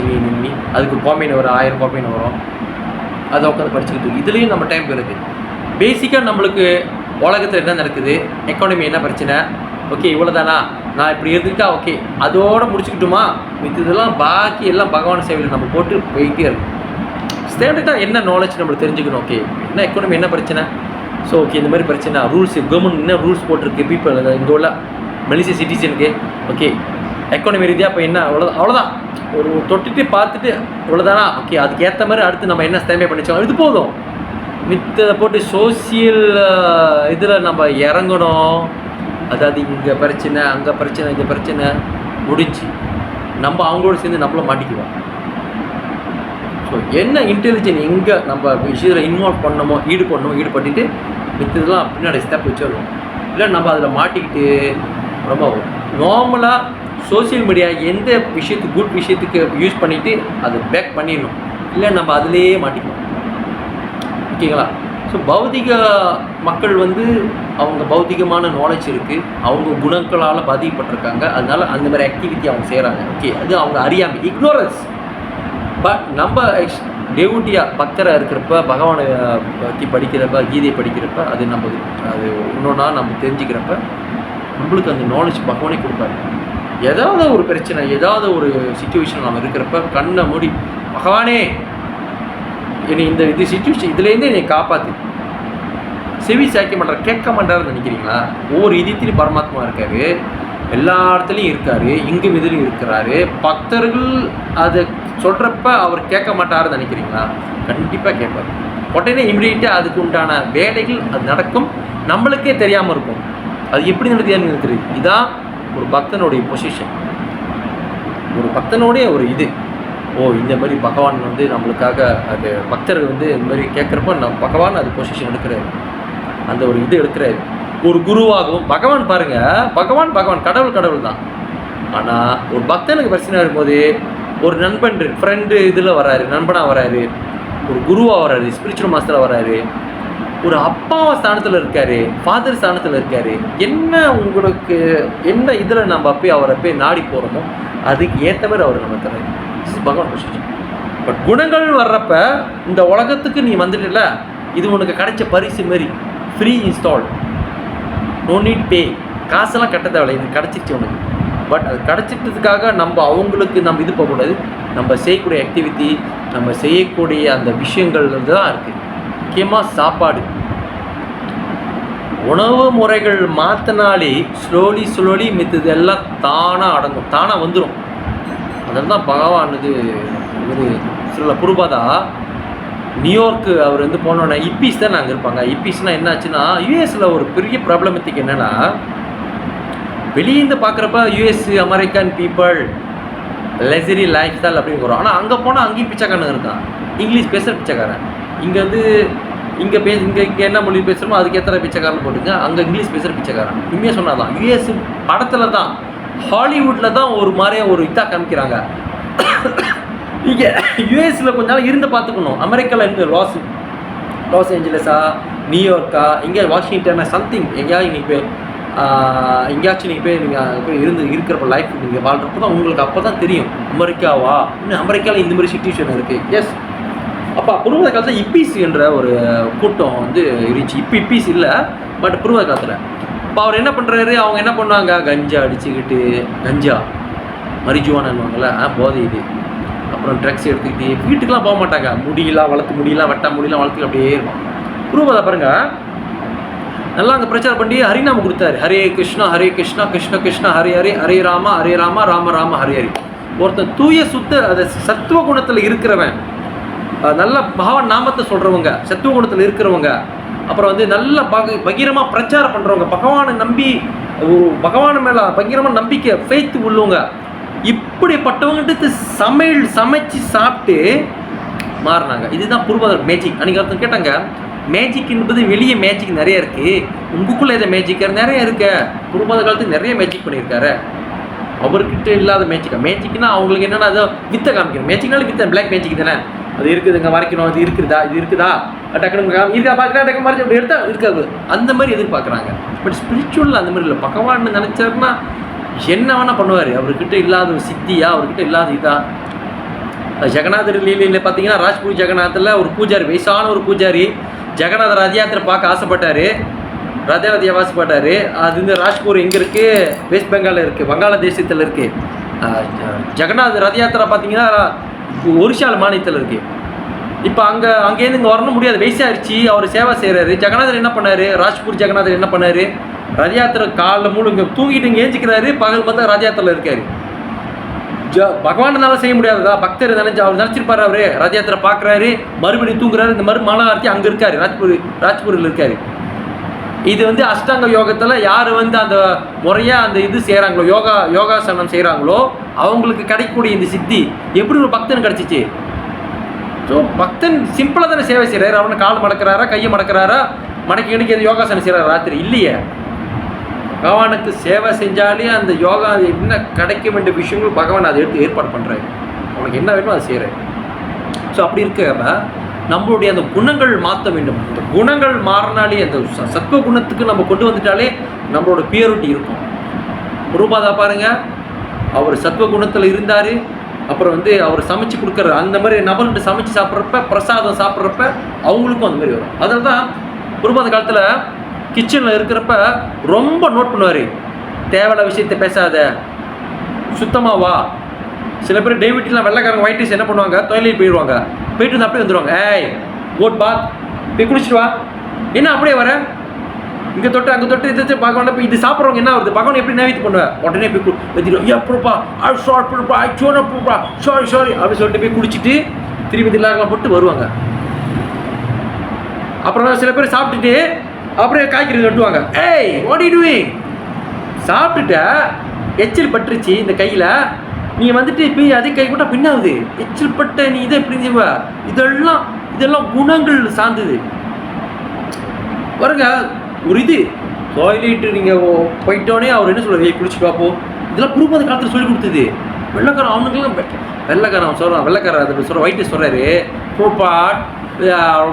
நீ அதுக்கு காமெண்ட் வரும், 1000 காமெண்ட் வரும், அதை உட்காந்து படிச்சுக்கிட்டு இதுலேயும் நம்ம டைம் போயிடுது. பேசிக்காக நம்மளுக்கு உலகத்தில் என்ன நடக்குது, எக்கானமி என்ன பிரச்சனை, ஓகே இவ்வளோ தானா, நான் இப்படி இருந்துக்கிட்டா ஓகே அதோடு முடிச்சுக்கிட்டுமா, இதெல்லாம் பாக்கி எல்லாம் பகவான் சேவையில் நம்ம போட்டு போயிட்டே இருக்கும். ஸ்டாண்டர்டாக என்ன நாலேஜ் நம்மளுக்கு தெரிஞ்சுக்கணும். ஓகே என்ன எக்கானமி என்ன பிரச்சனை, ஸோ ஓகே இந்த மாதிரி பிரச்சனை ரூல்ஸ் கவர்மெண்ட் என்ன ரூல்ஸ் போட்டிருக்கு பீப்புள் இங்கே உள்ள மலேசியா சிட்டிசனுக்கு, ஓகே எக்கானமி ரீதியாக இப்போ என்ன அவ்வளோதான் ஒரு தொட்டுட்டு பார்த்துட்டு இவ்வளோதானா, ஓகே அதுக்கு ஏற்ற மாதிரி அடுத்து நம்ம என்ன ஸ்டாண்டே பண்ணிச்சோம் இது போதும். மித்ததை போட்டு சோசியல் இதில் நம்ம இறங்கணும். அதாவது இங்கே பிரச்சனை அங்கே பிரச்சனை இங்கே பிரச்சனை முடிஞ்சு நம்ம அவங்களோட சேர்ந்து நம்மளும் மாட்டிக்குவோம். ஸோ என்ன இன்டெலிஜென்ட் எங்கே நம்ம விஷயத்தில் இன்வால்வ் பண்ணணுமோ ஈடுபட்டுட்டு மித்ததெல்லாம் பின்னாடி ஸ்டெப் வச்சிடணும். இல்லை நம்ம அதில் மாட்டிக்கிட்டு ரொம்ப நார்மலாக சோசியல் மீடியா எந்த விஷயத்துக்கு குட் விஷயத்துக்கு யூஸ் பண்ணிவிட்டு அதை பேக் பண்ணிடணும், இல்லை நம்ம அதிலேயே மாட்டிக்கணும். ஓகேங்களா? ஸோ பௌதிக மக்கள் வந்து அவங்க பௌதிகமான நாலேஜ் இருக்குது, அவங்க குணங்களால் பாதிக்கப்பட்டிருக்காங்க, அதனால அந்த மாதிரி ஆக்டிவிட்டி அவங்க செய்கிறாங்க. ஓகே, அது அவங்க அறியாமை, இக்னோரன்ஸ். பட் நம்ம டெவுட்டியாக பக்தராக இருக்கிறப்ப, பகவானை பற்றி படிக்கிறப்ப, கீதையை படிக்கிறப்ப, அது நம்ம அது இன்னொன்னா நம்ம தெரிஞ்சுக்கிறப்ப நம்மளுக்கு அந்த நாலேஜ் பகவானே கொடுப்பாரு. ஏதாவது ஒரு பிரச்சனை, ஏதாவது ஒரு சிச்சுவேஷன் நம்ம இருக்கிறப்ப கண்ணை மூடி பகவானே என்னை இந்த சிச்சுவேஷன் இதுலேருந்து என்னை காப்பாற்று. செவி சாய்க்க மாட்டார், கேட்க மாட்டாருன்னு நினைக்கிறீங்களா? ஒவ்வொரு இதயத்திலையும் பரமாத்மா இருக்காரு, எல்லா இடத்துலையும் இருக்காரு, இங்கும் இதுலையும் இருக்கிறாரு. பக்தர்கள் அதை சொல்கிறப்ப அவர் கேட்க மாட்டாருன்னு நினைக்கிறீங்களா? கண்டிப்பாக கேட்பார். உடனே இமிடியேட்டாக அதுக்கு உண்டான வேலைகள் அது நடக்கும், நம்மளுக்கே தெரியாமல் இருக்கும். அது எப்படி நடத்தியான்னு தெரியுது. இதுதான் ஒரு பக்தனுடைய பொசிஷன், ஒரு பக்தனுடைய ஒரு இது. இந்த மாதிரி பகவான் வந்து நம்மளுக்காக அது பக்தர்கள் வந்து இந்த மாதிரி கேட்குறப்ப நம்ம பகவான் அது பொசிஷன் எடுக்கிறாரு, அந்த ஒரு இது எடுக்கிறாரு. ஒரு குருவாகவும் பகவான் பாருங்கள், பகவான் கடவுள் தான். ஆனால் ஒரு பக்தனுக்கு பிரச்சனை இருக்கும்போது ஒரு நண்பன் ஃப்ரெண்டு இதில் வராரு, நண்பனாக வராரு, ஒரு குருவாக வராரு, ஸ்பிரிச்சுவல் மாஸ்டராக வராரு, ஒரு அப்பா ஸ்தானத்தில் இருக்கார், ஃபாதர் ஸ்தானத்தில் இருக்கார். என்ன உங்களுக்கு என்ன இதில் நம்ம அவரை போய் நாடி போகிறோமோ அதுக்கு ஏற்ற மாதிரி அவர் நம்ம தராரு. பகவான் பொசிஷன். பட் குணங்கள் வர்றப்ப இந்த உலகத்துக்கு நீ வந்துட்டல, இது உனக்கு கிடைச்ச பரிசு மாரி, ஃப்ரீ இன்ஸ்டால், நோ நீட் பே, காசெல்லாம் கட்ட தேவையில்லை, இது கிடச்சிருச்சு உனக்கு. பட் அது கிடச்சிட்டதுக்காக நம்ம அவங்களுக்கு நம்ம இது போகக்கூடாது. நம்ம செய்யக்கூடிய ஆக்டிவிட்டி, நம்ம செய்யக்கூடிய அந்த விஷயங்கள் தான் இருக்குது. முக்கியமாக சாப்பாடு, உணவு முறைகள் மாற்றினாலே ஸ்லோலி மித்தது எல்லாம் தானாக அடங்கும், தானாக வந்துடும். அதில் தான் பகவான் இது சில புருபாதா நியூயார்க்கு அவர் வந்து போனோன்னே இப்பீஸ் தான் நாங்கள் இருப்பாங்க. இப்பீஸ்னால் என்ன ஆச்சுன்னா, யூஎஸில் ஒரு பெரிய ப்ராப்ளமேட்டிக் என்னென்னா, வெளியேந்து பார்க்குறப்ப US American people leisurely lifestyle அப்படின்னு வரும். ஆனால் அங்கே போனால் அங்கேயும் பிச்சைக்காரன் இருக்கான், இங்கிலீஷ் பேசுகிற பிச்சைக்காரன். இங்கே வந்து இங்கே இங்கே என்ன மொழி பேசுகிறோமோ அதுக்கு எத்தனை பிச்சைக்காரன் போட்டுங்க, அங்கே இங்கிலீஷ் பேசுகிற பிச்சைக்காரன். உண்மையாக சொன்னால் தான் யூஎஸ் படத்தில் தான், ஹாலிவுட்டில் தான் ஒரு மாதிரியாக ஒரு இதாக காமிக்கிறாங்க. இங்கே யூஎஸில் கொஞ்ச நாள் இருந்து பார்த்துக்கணும். அமெரிக்காவில் இருந்து லாஸ் ஏஞ்சலஸா, நியூயார்க்கா, இங்கே வாஷிங்டனா, சம்திங் எங்கேயாவது இன்றைக்கி போய் எங்கேயாச்சும் நீங்கள் போய் இருக்கிறப்ப லைஃப் நீங்கள் வாழ்கிறப்ப தான் உங்களுக்கு அப்போ தான் தெரியும் அமெரிக்காவா, இன்னும் அமெரிக்காவில் இந்த மாதிரி சிச்சுவேஷன் இருக்குது. எஸ், அப்போ புருவத காலத்தில் இப்பீஸ் என்ற ஒரு கூட்டம் வந்து இருந்துச்சு. இப்போ இப்பீஸ் இல்லை, பட் புருவத காலத்தில். இப்போ அவர் என்ன பண்ணுறாரு, அவங்க என்ன பண்ணுவாங்க, கஞ்சா அடிச்சுக்கிட்டு, கஞ்சா மரிஜுவானவாங்கள்ல போதை இது, அப்புறம் ட்ரக்ஸ் எடுத்துக்கிட்டு வீட்டுக்கெலாம் போக மாட்டாங்க, முடியெல்லாம் வெட்டா முடியெல்லாம் வளர்த்துக்கு அப்படியே இருக்கும். புருவதை பாருங்கள், நல்லா அங்கே பிரச்சாரம் பண்ணி ஹரிநாமம் கொடுத்தாரு. ஹரே கிருஷ்ணா கிருஷ்ண கிருஷ்ணா ஹரே ஹரே, ஹரே ராம ராம ராம ஹரே ஹரி. ஒருத்தன் தூய சுத்த அது சத்துவ குணத்தில் இருக்கிறவன், நல்ல பகவான் நாமத்தை சொல்கிறவங்க, சத்துவ குணத்தில் இருக்கிறவங்க, அப்புறம் வந்து நல்ல பகிரமாக பிரச்சாரம் பண்ணுறவங்க, பகவானை நம்பி பகவான் மேலே பகிரமாக நம்பிக்கை ஃபெய்த் உள்ளவங்க, இப்படிப்பட்டவங்ககிட்ட சமைச்சு சாப்பிட்டு மாறினாங்க. இதுதான் புருவதர் மேஜிக். அன்றைக்கி ஒருத்தன் கேட்டாங்க, மேஜிக் என்பது வெளியே மேஜிக் நிறைய இருக்குது, உங்களுக்குள்ளே எதை மேஜிக் நிறைய இருக்கு. புருவத காலத்துக்கு நிறைய மேஜிக் பண்ணியிருக்காரு, அவர்கிட்ட இல்லாத மேஜிக்னா அவங்களுக்கு என்னென்னா அதை வித்தை காமிக்கணும். மேஜிக்னாலும் வித்தை, பிளாக் மேஜிக் தானே, அது இருக்குதுங்க மறைக்கணும், இது இருக்குதா டக்குனு இருக்கா பார்க்குறா டக்கு மறைச்சி அப்படி எடுத்தால் இருக்காது, அந்த மாதிரி எதிர்பார்க்குறாங்க. பட் ஸ்பிரிச்சுவலில் அந்த மாதிரி இல்லை. பகவான் நினச்சாருன்னா என்ன வேணால் பண்ணுவார். அவர்கிட்ட இல்லாத ஒரு சித்தியா, அவர்கிட்ட இல்லாத இதா. ஜெகநாதர் லீலையில் பார்த்தீங்கன்னா, ராஜ்பூர் ஜெகநாத்தில் ஒரு பூஜாரி, வயசான ஒரு பூஜாரி ஜெகநாதர் ரத யாத்திரை பார்க்க ஆசைப்பட்டார், ஆசைப்பட்டார். அது இந்த ராஜ்பூர் எங்கே இருக்குது, வெஸ்ட் பெங்காலில் இருக்குது, வங்காளதேசத்தில் இருக்குது. ஜெகநாதர் ரத யாத்திரை பார்த்தீங்கன்னா ஒரிசால மாநிலத்தில் இருக்குது. இப்போ அங்கேருந்து இங்கே வரணும் முடியாது, வயசாகிடுச்சு. அவர் சேவை செய்கிறாரு. ஜெகநாதர் என்ன பண்ணார், ராஜ்பூர் ஜெகநாதர் என்ன பண்ணார், ரத யாத்திரை காலில் மூணு இங்கே தூங்கிட்டு இங்கே ஏஞ்சிக்கிறாரு, பகல் பார்த்தா ரத யாத்திரையில் இருக்கார். பகவானால செய்ய முடியாததா, பக்தர் அவர் நினச்சிருப்பார். அவர் ரத யாத்திரை பார்க்குறாரு, மறுபடியும் தூங்குறாரு. இந்த மாதிரி மலார்த்தி அங்கே இருக்கார், ராஜ்பூரில் இருக்கார். இது வந்து அஷ்டாங்க யோகத்தில் யார் வந்து அந்த முறையாக அந்த இது செய்கிறாங்களோ, யோகாசனம் செய்கிறாங்களோ அவங்களுக்கு கிடைக்கக்கூடிய இந்த சித்தி எப்படி ஒரு பக்தன் கிடச்சிச்சு. ஸோ பக்தன் சிம்பிளாக தானே சேவை செய்கிறாரு. அவனை கால் மடக்கிறாரா, கையை மடக்கிறாரா, மடக்கி எது யோகாசனம் செய்கிறாரா ராத்திரி இல்லையே. பகவானுக்கு சேவை செஞ்சாலே அந்த யோகா என்ன கிடைக்க வேண்டிய விஷயங்கள் பகவான் அதை எடுத்து ஏற்பாடு பண்ணுறாரு. உனக்கு என்ன வேணுமோ அதை செய்கிறாரு. ஸோ அப்படி இருக்க நம்மளுடைய அந்த குணங்கள் மாற்ற வேண்டும். அந்த குணங்கள் மாறினாலே, அந்த சத்துவ குணத்துக்கு நம்ம கொண்டு வந்துட்டாலே நம்மளோட பியூரிட்டி இருக்கும். ரூபாதா பாருங்கள், அவர் சத்துவ குணத்தில் இருந்தார். அப்புறம் வந்து அவர் சமைச்சு கொடுக்குற அந்த மாதிரி நபர்கிட்ட சமைச்சு சாப்பிட்றப்ப, பிரசாதம் சாப்பிட்றப்ப அவங்களுக்கும் அந்த மாதிரி வரும். அதில் தான் குருபாத காலத்தில் கிச்சனில் இருக்கிறப்ப ரொம்ப நோட் பண்ணுவார். தேவையான விஷயத்தை பேசாத, சுத்தமாக வா. சில பேர் டேவிட்லாம் வெள்ளைக்காரங்க ஒயிட் ரைஸ் என்ன பண்ணுவாங்க, தொழிலுக்கு போயிடுவாங்க. போயிட்டு வந்து அப்படியே வந்துடுவாங்க. ஏய் கோட் பாத் போய் குளிச்சுட்டு வா. என்ன அப்படியே வர, இங்கே தொட்டு அங்கே தொட்டு இது பகவான் இப்போ இது சாப்பிட்றவங்க என்ன வருது, பகவான் எப்படி நேவித்து பண்ணுவேன், உடனே போய் வச்சுருவோம். ஏப்பா ஐ ஷார்ட் கொடுப்பா, ஐ சோனப்பா, சாரி அப்படின்னு சொல்லிட்டு போய் குடிச்சிட்டு திரும்பி தில்லாரெலாம் போட்டு வருவாங்க. அப்புறம் சில பேர் சாப்பிட்டுட்டு அப்படியே காய்கறி வெட்டுவாங்க. ஏய் வாட் யூ டூயிங், சாப்பிட்டுட்ட எச்சில் பட்டுருச்சு இந்த கையில், நீ வந்துட்டு இப்போ அதே கை போட்டால் பின்னாகுது, எச்சில் பட்ட நீ இதை எப்படி செய்வ, இதெல்லாம் குணங்கள் சார்ந்தது பாருங்க. ஒரு இது டாய்லெட்டு நீங்கள் போயிட்டோன்னே அவர் என்ன சொல்லுவார், குளிச்சுட்டு வாப்போ. இதெல்லாம் குருபாத காலத்தில் சொல்லி கொடுத்தது. வெள்ளைக்காரன் அவனுக்குலாம் வெள்ளைக்காரன் சொல்கிறான், வெள்ளைக்காரன் அதை சொல்கிற ஒயிட்டு சொல்கிறாரு, Prabhupad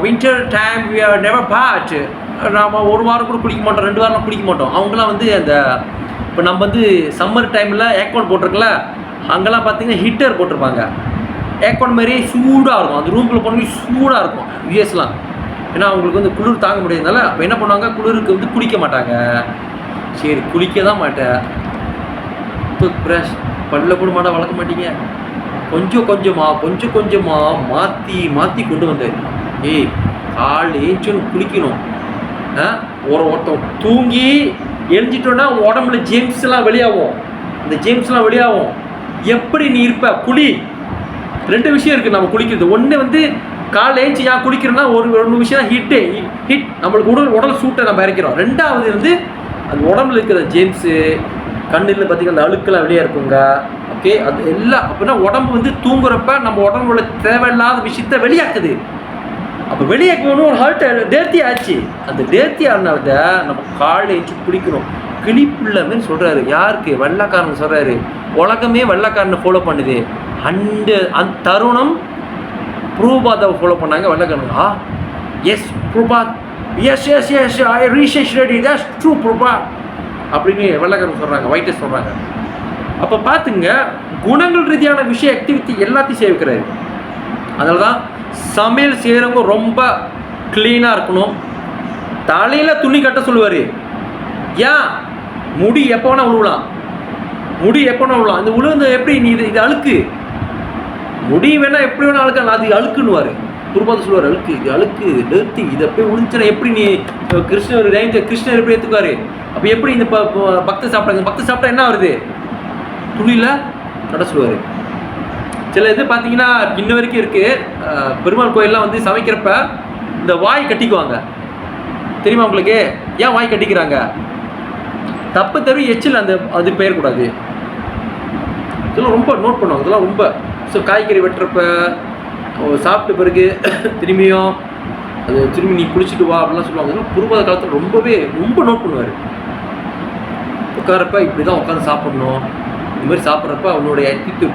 winter time we are never bad. நாம் ஒரு வாரம் கூட குளிக்க மாட்டோம், 2 வாரம் குளிக்க மாட்டோம். அவங்களாம் வந்து அந்த இப்போ நம்ம வந்து சம்மர் டைமில் ஏர்கான் போட்டிருக்கல, அங்கெல்லாம் பார்த்தீங்கன்னா ஹீட்டர் போட்டிருப்பாங்க. ஏர்கான் மாதிரியே சூடாக இருக்கும், அந்த ரூம்குள்ளே போனோம்னா சூடாக இருக்கும் யூஎஸ்லாம். ஏன்னா அவங்களுக்கு வந்து குளிர் தாங்க முடியாதனால அப்போ என்ன பண்ணுவாங்க, குளிருக்கு வந்து குளிக்க மாட்டாங்க. சரி குளிக்க தான் மாட்டேன், டூத் ப்ரஷ் பல்ல கூட மாட்டா வளர்க்க மாட்டீங்க, கொஞ்சம் கொஞ்சமாக மாற்றி கொண்டு வந்தார். ஏய் கால் ஏஞ்சோன்னு குளிக்கணும். ஒருத்தன் தூங்கி எழுஞ்சிட்டோன்னா உடம்புல ஜேம்ஸ்லாம் வெளியாகும், இந்த ஜேம்ஸ்லாம் வெளியாகும். எப்படி நீ இருப்ப, குளி. 2 விஷயம் இருக்குது நம்ம குளிக்கிறது. ஒன்று வந்து காலைல ஏஞ்சி ஏன் குளிக்கிறோன்னா ஒரு விஷயம் ஹிட் நம்மளுக்கு உடல் சூட்டை நம்ம இறக்கிறோம். 2வது வந்து அந்த உடம்புல இருக்கிற ஜேம்ஸு, கண்ணில் பார்த்திங்கன்னா அந்த அழுக்கெல்லாம் வெளியே இருக்குங்க. ஓகே, அது எல்லாம் அப்படின்னா உடம்பு வந்து தூங்குறப்ப நம்ம உடம்புல தேவையில்லாத விஷயத்த வெளியாக்குது. அப்போ வெளியாக்கணும் ஒரு ஹால்ட் டேர்த்தி ஆச்சு. அந்த டேர்த்தி ஆனத நம்ம காலைல ஏஞ்சி குளிக்கணும். கிளிப்புள்ளமேன்னு சொல்கிறாரு. யாருக்கு, வெள்ளைக்காரன் சொல்கிறாரு. உலகமே வெள்ளைக்காரனை ஃபாலோ பண்ணுது. அந்த தருணம் ப்ரூபாதாவை ஃபாலோ பண்ணாங்க வெள்ளைக்காரங்க. Yes Prabhupad, yes I research ready, that's true Prabhupad அப்படின்னு வெள்ளைக்காரங்க சொல்கிறாங்க, ஒயிட்டஸ் சொல்கிறாங்க. அப்போ பார்த்துங்க, குணங்கள் ரீதியான விஷயம் ஆக்டிவிட்டி எல்லாத்தையும் செய்ய வைக்கிறாரு. அதனால தான் சமையல் செய்கிறவங்க ரொம்ப க்ளீனாக இருக்கணும். தலையில் துணி கட்ட சொல்லுவார். ஏன், முடி எப்போ வேணால் விழுவலாம், அந்த உழுந்து எப்படி நீ இது அழுக்கு முடி வேணால் எப்படி வேணால் அழுக்கலாம், அது அழுக்குன்னுவார். குருபாத சொல்லுவார், அழுக்கு, இது அழுக்கு, டர்த்தி, இதை போய் விழுந்துச்சுன்னா எப்படி நீ கிருஷ்ணர் எப்படி ஏற்றுக்குவார். அப்போ எப்படி இந்த பக்தர் சாப்பிட்டா என்ன வருது, துணியில் கட்ட சொல்லுவார். சில இது பார்த்தீங்கன்னா இன்ன வரைக்கும் இருக்குது. பெருமாள் கோயிலெலாம் வந்து சமைக்கிறப்ப இந்த வாய் கட்டிக்குவாங்க, தெரியுமா உங்களுக்கு? ஏன் வாய் கட்டிக்கிறாங்க? தப்பு தவிர எச்சில் அது பெயரக்கூடாது. இதெல்லாம் ரொம்ப நோட் பண்ணுவாங்க, இதெல்லாம் ரொம்ப. ஸோ காய்கறி வெட்டுறப்ப சாப்பிட்ட பிறகு திரும்பியும் திரும்பி நீ குளிச்சுட்டு வா அப்படிலாம் சொல்லுவாங்க. இதெல்லாம் குருபாத காலத்தில் ரொம்ப நோட் பண்ணுவார். உட்காரப்ப இப்படி தான் உட்காந்து சாப்பிட்ணும், இந்த மாதிரி சாப்பிட்றப்ப அவனுடைய ஆக்டிவிட்டி,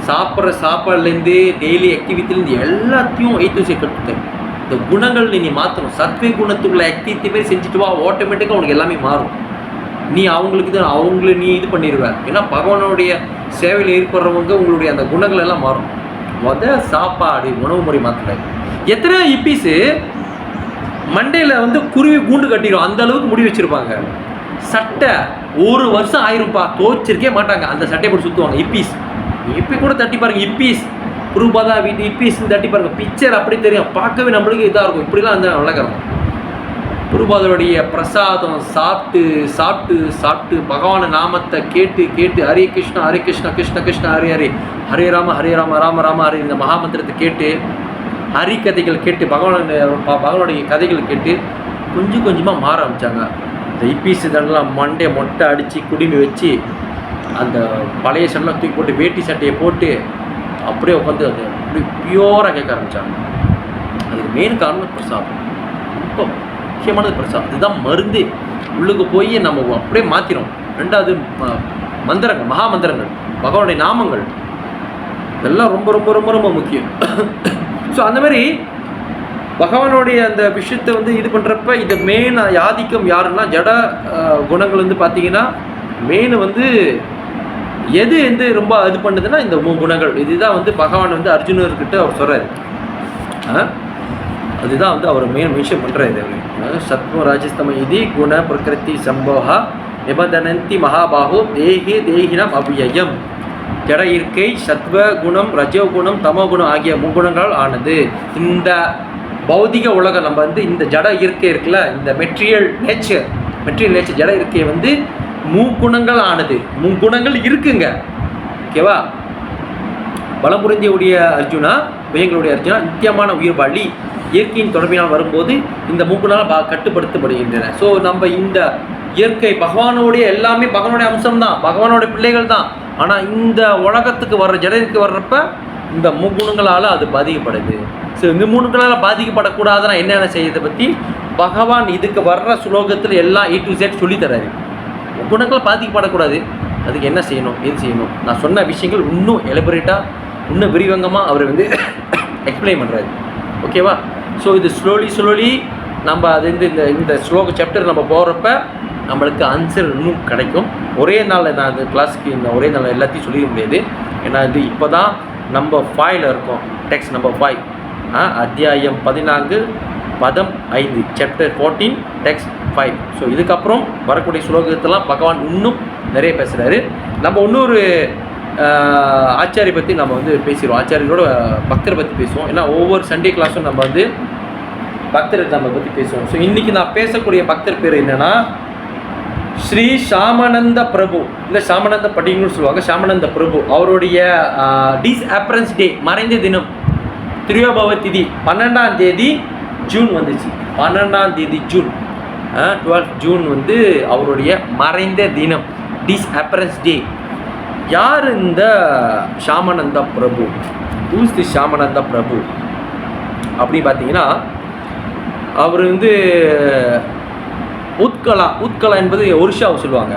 சாப்பிட்ற சாப்பாடுலேருந்து டெய்லி ஆக்டிவிட்டிலேருந்து எல்லாத்தையும் கற்றுத்தேன். இந்த குணங்கள் நீ மாற்றணும். சத்வே குணத்துக்குள்ள ஆக்டிவிட்டி மாதிரி செஞ்சுட்டு வா, ஆட்டோமேட்டிக்காக உனக்கு எல்லாமே மாறும். நீ அவங்கள நீ இது பண்ணிடுவேன். ஏன்னா பகவானுடைய சேவையில் ஏற்படுறவங்க உங்களுடைய அந்த குணங்கள் எல்லாம் மாறும். சாப்பாடு உணவு முறை மாற்றல. எத்தனை இப்பீஸு மண்டையில் வந்து குருவி கூண்டு கட்டிடும், அந்த அளவுக்கு முடி வச்சுருப்பாங்க. சட்டை 1 வருஷம் ஆயிரும்ப்பா, துவைச்சிருக்கே மாட்டாங்க, அந்த சட்டையை போட்டு சுற்றுவாங்க. இப்பீஸ் இப்போ கூட தட்டி பாருங்க, இப்பீஸ் குருபாதா வீட்டு இப்பீஸ்ன்னு தட்டி பாருங்க, பிக்சர் அப்படி தெரியும், பார்க்கவே நம்மளுக்கு இதாக இருக்கும். இப்படிலாம் அந்த வழக்கம். குருபாதருடைய பிரசாதம் சாப்பிட்டு பகவான நாமத்தை கேட்டு ஹரே கிருஷ்ணா கிருஷ்ண கிருஷ்ண ஹரே ஹரே, ஹரே ராம ராம ராம ஹரே, இந்த மகாமந்திரத்தை கேட்டு, ஹரி கதைகள் கேட்டு, பகவானுடைய கதைகள் கேட்டு கொஞ்சமாக மாற ஆரம்பித்தாங்க. இந்த இப்பீஸ் இதெல்லாம் மண்டே மொட்டை அடித்து குடுமி வச்சு அந்த பழைய சட்டெல்லாம் தூக்கி போட்டு வேட்டி சட்டையை போட்டு அப்படியே உட்காந்து அது அப்படி பியூராக கேட்க ஆரம்பித்தாங்க. அதுக்கு மெயின் காரணம் பிரசாதம், ரொம்ப முக்கியமானது பிரசாதம். இதுதான் மருந்து. உள்ளுக்கு போய் நம்ம அப்படியே மாற்றிடும். ரெண்டாவது மந்திரங்கள், மகா மந்திரங்கள், பகவானுடைய நாமங்கள், இதெல்லாம் ரொம்ப ரொம்ப ரொம்ப ரொம்ப முக்கியம். ஸோ அந்த மாதிரி பகவானுடைய அந்த விஷயத்தை வந்து இது பண்ணுறப்ப இது மெயின் ஆதிக்கம் யாருன்னா ஜட குணங்கள் வந்து பார்த்தீங்கன்னா மெயின் வந்து எது வந்து ரொம்ப இது பண்ணுதுன்னா இந்த குணங்கள். இதுதான் வந்து பகவான் வந்து அர்ஜுனர்கிட்ட அவர் சொல்கிறாரு. அதுதான் வந்து அவர் மென்ஷன் பண்ணுறாரு. சத்வ ராஜஸ்தம இது குண பிரகிருதி சம்போகா நிபந்தனந்தி மகாபாகு தேகினம் அவ்யயம். ஜட இருக்கை சத்வ குணம், ரஜோகுணம், தமோகுணம் ஆகிய முக்குணங்களால் ஆனது. இந்த பௌதிக உலகம் நம்ம வந்து இந்த ஜட இருக்கை இருக்குல்ல, இந்த மெட்டீரியல் நேச்சர் ஜட இருக்கை வந்து முக்குணங்கள் ஆனது. முக்குணங்கள் இருக்குங்க. ஓகேவா? பலபுரிந்தியுடைய அர்ஜுனா, எங்களுடைய அர்ஜுனா நித்தியமான உயிர் வாழி இயற்கையின் தொடர்பினால் வரும்போது இந்த மூக்குனால் கட்டுப்படுத்தப்படுகின்றன. ஸோ நம்ம இந்த இயற்கை பகவானுடைய எல்லாமே பகவானுடைய அம்சம் தான், பகவானுடைய பிள்ளைகள் தான். ஆனால் இந்த உலகத்துக்கு வர்ற ஜடத்துக்கு வர்றப்ப இந்த முக்குணங்களால் அது பாதிக்கப்படுது. ஸோ இந்த மூணுங்களால் பாதிக்கப்படக்கூடாதுன்னா என்னென்ன செய்யறதை பற்றி பகவான் இதுக்கு வர்ற ஸ்லோகத்தில் எல்லாம் A to Z சொல்லித்தராரு. முக்குணங்கள் பாதிக்கப்படக்கூடாது, அதுக்கு என்ன செய்யணும், எது செய்யணும், நான் சொன்ன விஷயங்கள் இன்னும் எலபரேட்டாக இன்னும் விரிவங்கமாக அவர் வந்து எக்ஸ்பிளைன் பண்ணுறாரு. ஓகேவா? ஸோ இது ஸ்லோலி நம்ம அது இந்த ஸ்லோக சாப்டர் நம்ம போகிறப்ப நம்மளுக்கு ஆன்சர் இன்னும் கிடைக்கும். ஒரே நாளில் நான் இந்த கிளாஸுக்கு இந்த ஒரே நாளில் எல்லாத்தையும் சொல்லிட முடியாது. ஏன்னா இது இப்போ தான் நம்ம 5ல் இருக்கோம். டெக்ஸ்ட் நம்பர் 5, அத்தியாயம் 14 பதம் 5, சாப்டர் 14 டெக்ஸ்ட் 5. ஸோ இதுக்கப்புறம் வரக்கூடிய ஸ்லோகத்தெல்லாம் பகவான் இன்னும் நிறைய பேசுகிறாரு. நம்ம இன்னொரு ஆச்சாரிய பற்றி நம்ம வந்து பேசிடுவோம். ஆச்சாரியோட பக்தரை பற்றி பேசுவோம். ஏன்னா ஒவ்வொரு சண்டே கிளாஸும் நம்ம வந்து பக்தரை நம்ம பற்றி பேசுவோம். ஸோ இன்றைக்கி நான் பேசக்கூடிய பக்தர் பேர் என்னென்னா ஸ்ரீ ஷாமானந்த பிரபு, இல்லை ஷாமானந்த படிங்கன்னு சொல்லுவாங்க. ஷாமானந்த பிரபு அவருடைய டிஸ்அப்பரன்ஸ் டே, மறைந்த தினம், திரியோபவ திதி 12ஆம் தேதி ஜூன் வந்துச்சு. 12ஆம் தேதி ஜூன், 12 ஜூன் வந்து அவருடைய மறைந்த தினம், டிஸ்அப்பரன்ஸ் டே. யார் இந்த ஷாமானந்த பிரபு? ஹூஸ் தி ஷாமானந்த பிரபு அப்படின்னு பார்த்தீங்கன்னா அவர் வந்து உத்கலா என்பது ஒரிஷாவை சொல்லுவாங்க.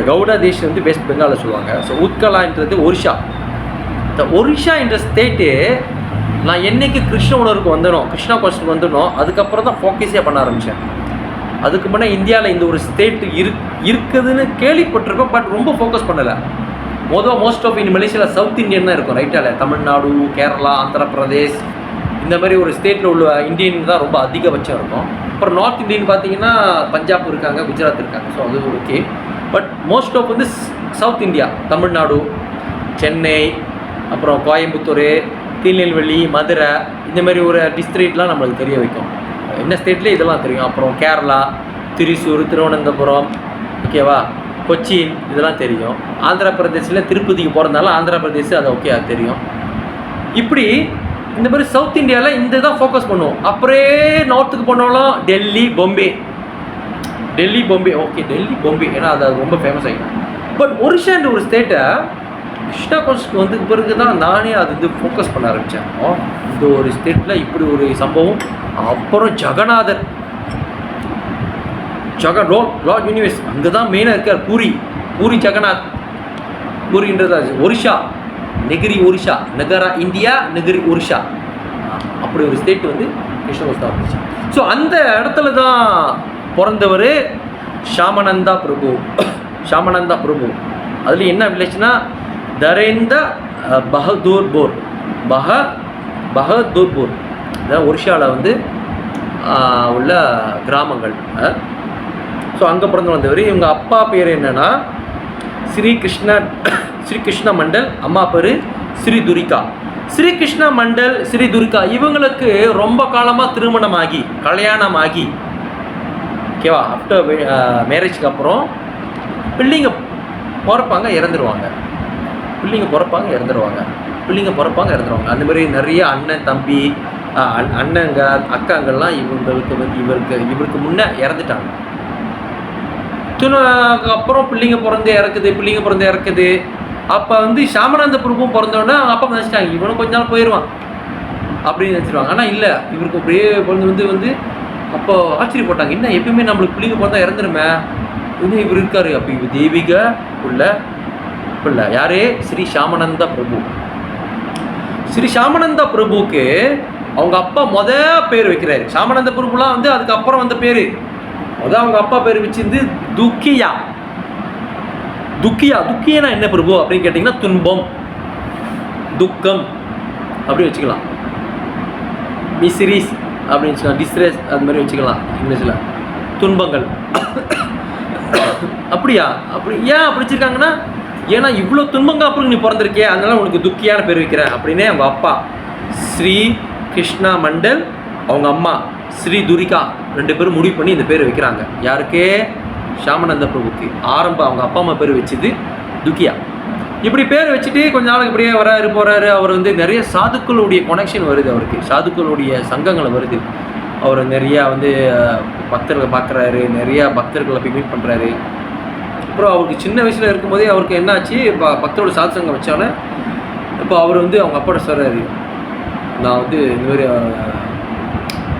கவுடா தேசம் வந்து வெஸ்ட் பெங்காலில் சொல்லுவாங்க. ஸோ உத்கலான்றது ஒரிஷா. இந்த ஒரிஷா என்ற ஸ்டேட்டு நான் என்றைக்கு கிருஷ்ண உணர்வுக்கு வந்தனோம், கிருஷ்ணா கோஷத்துக்கு வந்துடணும், அதுக்கப்புறம் தான் ஃபோக்கஸே பண்ண ஆரம்பித்தேன். அதுக்கு முன்னே இந்தியாவில் இந்த ஒரு ஸ்டேட்டு இருக்குதுன்னு கேள்விப்பட்டிருக்கோம், பட் ரொம்ப ஃபோக்கஸ் பண்ணலை. மோஸ்ட் ஆஃப் மலேசியாவில் சவுத் இந்தியன் தான் இருக்கும், ரைட்டால தமிழ்நாடு, கேரளா, ஆந்திர பிரதேஷ் இந்த மாதிரி ஒரு ஸ்டேட்டில் உள்ள இந்தியன் தான் ரொம்ப அதிகபட்சம் இருக்கும். அப்புறம் நார்த் இந்தியன் பார்த்தீங்கன்னா பஞ்சாப் இருக்காங்க, குஜராத் இருக்காங்க. ஸோ அது ஓகே. பட் மோஸ்ட் ஆஃப் வந்து சவுத் இந்தியா, தமிழ்நாடு, சென்னை, அப்புறம் கோயம்புத்தூர், திருநெல்வேலி, மதுரை இந்த மாதிரி ஒரு டிஸ்ட்ரிக்ட்லாம் நம்மளுக்கு தெரிய வைக்கும். என்ன ஸ்டேட்லேயே இதெல்லாம் தெரியும். அப்புறம் கேரளா, திரிசூர், திருவனந்தபுரம், ஓகேவா, கொச்சின் இதெல்லாம் தெரியும். ஆந்திர பிரதேசில் திருப்பதிக்கு போகிறதுனால ஆந்திர பிரதேஷ் அது ஓகே, அது தெரியும். இப்படி இந்த மாதிரி சவுத் இந்தியாவில் இந்த தான் ஃபோக்கஸ் பண்ணுவோம். அப்படியே நார்த்துக்கு போனாலும் டெல்லி, பாம்பே ஓகே, டெல்லி, பாம்பே, ஏன்னா அது ரொம்ப ஃபேமஸ் ஆகிடும். பட் ஒரிஷான்ற ஒரு ஸ்டேட்டை கிருஷ்ணா கோஷத்துக்கு வந்து பிறகு தான் நானே அது இது ஃபோக்கஸ் பண்ண ஆரம்பித்தேன். இந்த ஒரு ஸ்டேட்டில் இப்படி ஒரு சம்பவம். அப்புறம் ஜெகநாதர், லார்ட் யூனிவர்ஸ் அங்கே தான் மெயினாக இருக்கார். பூரி ஜெகநாத். பூரின்றது ஒரிஷா, நெகிரி ஒரிஷா, நகரா இந்தியா, நெகிரி ஒரிஷா, அப்படி ஒரு ஸ்டேட் வந்து கிருஷ்ணகோஷ்டா இருந்துச்சு. ஸோ அந்த இடத்துல தான் பிறந்தவர் ஷாமானந்தா பிரபு. அதில் என்ன வில்லேஜ்னா தரேந்த பஹதூர்பூர், அதாவது ஒரிஷாவில் வந்து உள்ள கிராமங்கள். ஸோ அங்கே பிறந்து வந்தவர். இவங்க அப்பா பேர் என்னென்னா ஸ்ரீ கிருஷ்ண மண்டல், அம்மா பேர் ஸ்ரீ துரிகா. ஸ்ரீ கிருஷ்ண மண்டல், ஸ்ரீ துரிகா இவங்களுக்கு ரொம்ப காலமாக கல்யாணமாகி ஓகேவா, ஆஃப்டர் மேரேஜ்க்கு அப்புறம் பிள்ளைங்க பிறப்பாங்க, இறந்துருவாங்க. அந்த மாதிரி நிறைய அண்ணன், தம்பி, அண்ணங்க, அக்காங்கள்லாம் இவருக்கு முன்னே இறந்துட்டாங்க. அப்புறம் பிள்ளைங்க பிறந்து இறக்குது. அப்போ வந்து ஷாமானந்த பிரபுவும் பிறந்தோடனே அவங்க அப்பா நினச்சிட்டாங்க இவனும் கொஞ்ச நாள் போயிடுவான் அப்படின்னு நினச்சிடுவாங்க. ஆனால் இல்லை, இவருக்கு அப்படியே பிறந்து வந்து அப்போ ஆச்சரியப்பட்டாங்க, என்ன எப்பயுமே நம்மளுக்கு பிள்ளைங்க பார்த்தா இறந்துருமே, இன்னும் இவர் இருக்காரு. அப்போ இவர் தெய்வீக உள்ள பிள்ளை யாரு? ஸ்ரீ ஷாமானந்த பிரபு. ஸ்ரீ ஷாமானந்த பிரபுக்கு அவங்க அப்பா பேர் வைக்கிறாரு. ஷாமானந்த பிரபுலாம் வந்து அதுக்கப்புறம் வந்த பேர். அவங்க அப்பா பேர் வச்சிருந்து துக்கியா. துக்கியனா என்ன பிரபு அப்படின்னு கேட்டிங்கன்னா துன்பம், துக்கம் அப்படி வச்சுக்கலாம். மிஸ்ரிஸ் அப்படின்னு வச்சுக்கலாம், டிஸ்ட்ரெஸ் அது மாதிரி வச்சுக்கலாம் இங்கிலீஷில், துன்பங்கள். அப்படியா? அப்படி ஏன் அப்படி வச்சுருக்காங்கன்னா, ஏன்னா இவ்வளோ துன்பங்கள் அப்புறம் நீ பிறந்திருக்கிய, அதனால உனக்கு துக்கியான பேர் வைக்கிறேன் அப்படின்னே அவங்க அப்பா ஸ்ரீ கிருஷ்ணா மண்டல், அவங்க அம்மா ஸ்ரீ துரிகா 2 பேரும் முடிவு பண்ணி இந்த பேர் வைக்கிறாங்க. யாருக்கு? ஷாமானந்த பிரபுக்கு. அவங்க அப்பா அம்மா பேர் வச்சுது துக்கியா. இப்படி பேர் வச்சுட்டு கொஞ்ச நாளுக்கு இப்படியே போகிறாரு. அவர் வந்து நிறைய சாதுக்களுடைய கனெக்ஷன் வருது அவருக்கு, சாதுக்களுடைய சங்கங்கள் வருது. அவர் நிறையா வந்து பக்தர்களை பார்க்குறாரு, நிறையா பக்தர்களை போய் மீட் பண்ணுறாரு. அப்புறம் அவருக்கு சின்ன வயசில் இருக்கும்போதே அவருக்கு என்னாச்சு, பக்தரோட சாது சங்கம் வச்சாலே இப்போ அவர் வந்து அவங்க அப்பாட்ட சொல்கிறாரு, நான் வந்து இந்த மாதிரி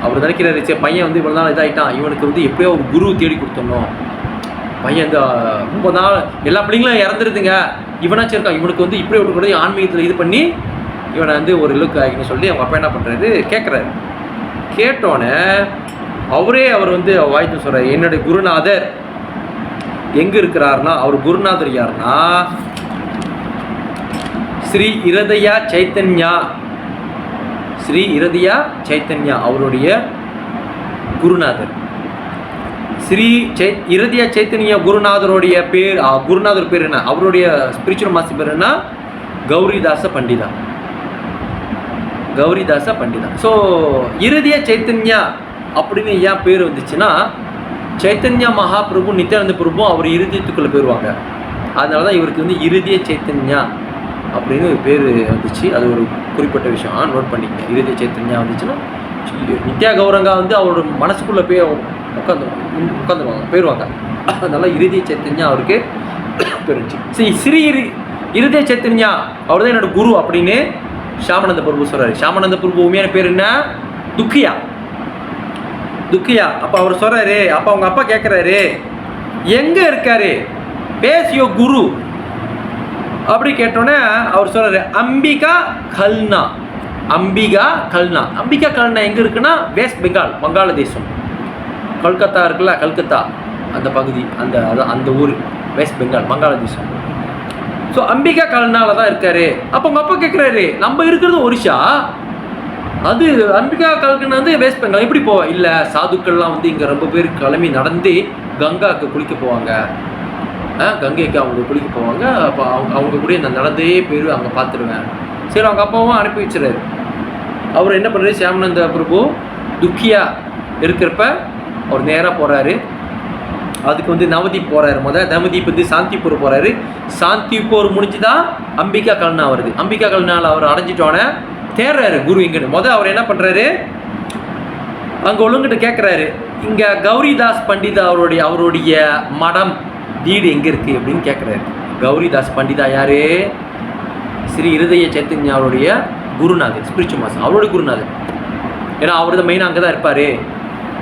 அவர் நினைக்கிறாரு, சரி பையன் வந்து இவ்வளோ நாள் இதாகிட்டான், இவனுக்கு வந்து எப்படியோ ஒரு குரு தேடி கொடுத்துடணும். பையன் வந்து ரொம்ப நாள் எல்லா பிள்ளைங்களும் இறந்துருதுங்க, இவனாச்சும் இருக்கான், இவனுக்கு வந்து இப்படி ஒரு கூட ஆன்மீகத்தில் இது பண்ணி இவனை வந்து ஒரு லுக் ஆகின்னு சொல்லி அவங்க அப்பா என்ன பண்ணுறாரு, கேட்குறாரு. கேட்டோன்னே அவர் வந்து வாய்த்து சொல்கிறார், என்னுடைய குருநாதர் எங்கே இருக்கிறாருன்னா, அவர் குருநாதர் யாருன்னா ஸ்ரீ இருதயா சைத்தன்யா. ஸ்ரீ இருதயா சைத்தன்யா அவருடைய குருநாதர். ஸ்ரீ இருதயா சைத்தன்யா குருநாதருடைய பேர், குருநாதர் பேர் என்ன, அவருடைய ஸ்பிரிச்சுவல் மாஸ்டர் பேர் என்ன, கௌரிதாச பண்டிதா. கௌரிதாச பண்டிதா. ஸோ இருதய சைத்தன்யா அப்படின்னு ஏன் பேர் வந்துச்சுன்னா, சைத்தன்யா மகாபிரபு நித்யானந்த பிரபு அவர் இருதயத்துக்குள்ளே போயிடுவாங்க. அதனால தான் இவருக்கு வந்து இருதய சைத்தன்யா அப்படின்னு ஒரு பேர் வந்துச்சு. அது ஒரு குறிப்பிட்ட விஷயம், நோட் பண்ணிக்கங்க. இருதய சைத்தன்யா வந்துச்சுன்னா நித்யா கௌரங்கா வந்து அவரோட மனசுக்குள்ளே போய் உட்காந்துருவாங்க, போயிடுவாங்க. அதனால இருதய சைத்தன்யா அவருக்கு போயிருந்துச்சு. சரி, ஸ்ரீ இருதய சைத்தன்யா அவர் தான் என்னோட குரு அப்படின்னு ஷாமானந்த பிரபு சொல்கிறாரு. ஷாமானந்த பிரபு உண்மையான பேர் என்ன, துக்கியா. அப்போ அவர் சொல்கிறாரு, அப்போ அவங்க அப்பா கேட்குறாரு, எங்கே இருக்காரு, பேசியோ குரு அப்படி கேட்டோன்னே அவர் சொல்கிறாரு, அம்பிகா கல்னா. அம்பிகா கல்னா எங்கே இருக்குன்னா வெஸ்ட் பெங்கால், வங்காளதேசம். கல்கத்தா இருக்குல்ல, கல்கத்தா அந்த பகுதி, அந்த ஊர் வெஸ்ட் பெங்கால், வங்காளதேசம். ஸோ அம்பிகா கல்னால தான் இருக்காரு. அப்போ உங்கள் அப்பா கேட்குறாரு, நம்ம இருக்கிறது ஒரிஷா, அது அம்பிகா கல்கனா வந்து வெஸ்ட் பெங்கால், எப்படி போவா? இல்லை, சாதுக்கள்லாம் வந்து இங்கே ரொம்ப பேர் கிளம்பி நடந்து கங்காவுக்கு குளிக்க போவாங்க, கங்கைக்கு அவங்க குளிக்க போவாங்க. அப்போ அவங்க கூட நான் நடந்தே போய் அங்கே பார்த்துருவேன். சரி, அவங்க அப்பாவும் அனுப்பி வச்சுறாரு. அவர் என்ன பண்ணுறாரு, ஷாமானந்த பிரபு துக்கியா இருக்கிறப்ப அவர் நேராக போகிறாரு. அதுக்கு வந்து நவதீப் போகிறாரு. நவதீப் வந்து சாந்திப்பூர் போகிறாரு. சாந்திப்பூர் முடிஞ்சு தான் அம்பிகா கல்னா வருது. அம்பிகா கல்னாவில் அவர் அடைஞ்சிட்டோன்னே தேடுறாரு குரு இங்கன்னு. அவர் என்ன பண்ணுறாரு, அங்கே ஒழுங்கிட்ட கேட்குறாரு, இங்கே கௌரிதாஸ் பண்டிதா அவருடைய மடம் வீடு எங்கே இருக்குது அப்படின்னு கேட்குறாரு. கௌரிதாஸ் பண்டிதா யார்? ஸ்ரீ இருதய சைத்தன்யா அவருடைய குருநாதர், ஸ்பிரிச்சுவல் மாஸ்டர், அவருடைய குருநாதர். ஏன்னா அவர் தான் மெயினாக அங்கே தான் இருப்பார்.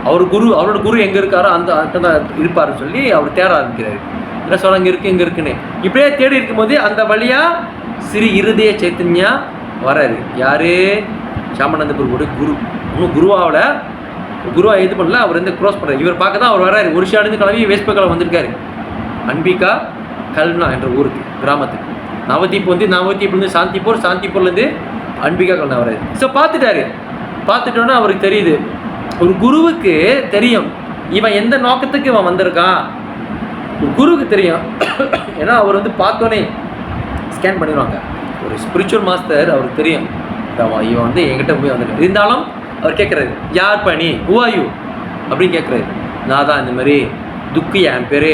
அவரோட குரு எங்கே இருக்காரோ அங்கே தான் இருப்பாருன்னு சொல்லி அவர் தேட ஆரம்பிக்கிறாரு. என்ன சொல்ல, இங்கே இருக்குன்னு இப்படியே தேடி இருக்கும்போது அந்த வழியாக ஸ்ரீ இருதய சைத்தன்யா வராரு. யார்? ஷாமானந்த பிரபுடைய குரு. இன்னும் குருவா இது பண்ணல, அவர் வந்து க்ரோஸ் பண்ணுறாரு. இவர் பார்க்க தான் அவர் வராரு. ஒரிஷாலேருந்து கிளம்பி வெஸ்ட் பெங்கால் வந்திருக்காரு, அம்பிகா கல்னா என்ற ஊருக்கு, கிராமத்துக்கு. நவதீப்லேருந்து சாந்திப்பூர்லேருந்து அம்பிகா கல்னா வராரு. ஸோ பார்த்துட்டோன்னா அவருக்கு தெரியுது, ஒரு குருவுக்கு தெரியும் இவன் எந்த நோக்கத்துக்கு இவன் வந்திருக்கான். ஒரு குருவுக்கு தெரியும். ஏன்னா அவர் வந்து பார்த்தோன்னே ஸ்கேன் பண்ணிடுவாங்க. ஒரு ஸ்பிரிச்சுவல் மாஸ்டர் அவருக்கு தெரியும், இவன் வந்து என்கிட்ட போய் வந்துட்டு. இருந்தாலும் அவர் கேட்குறாரு, யார் பண்ணி ஹூஆயூ அப்படின்னு கேட்குறாரு. நான் தான் இந்த மாதிரி துக்கியா, என் பேர்.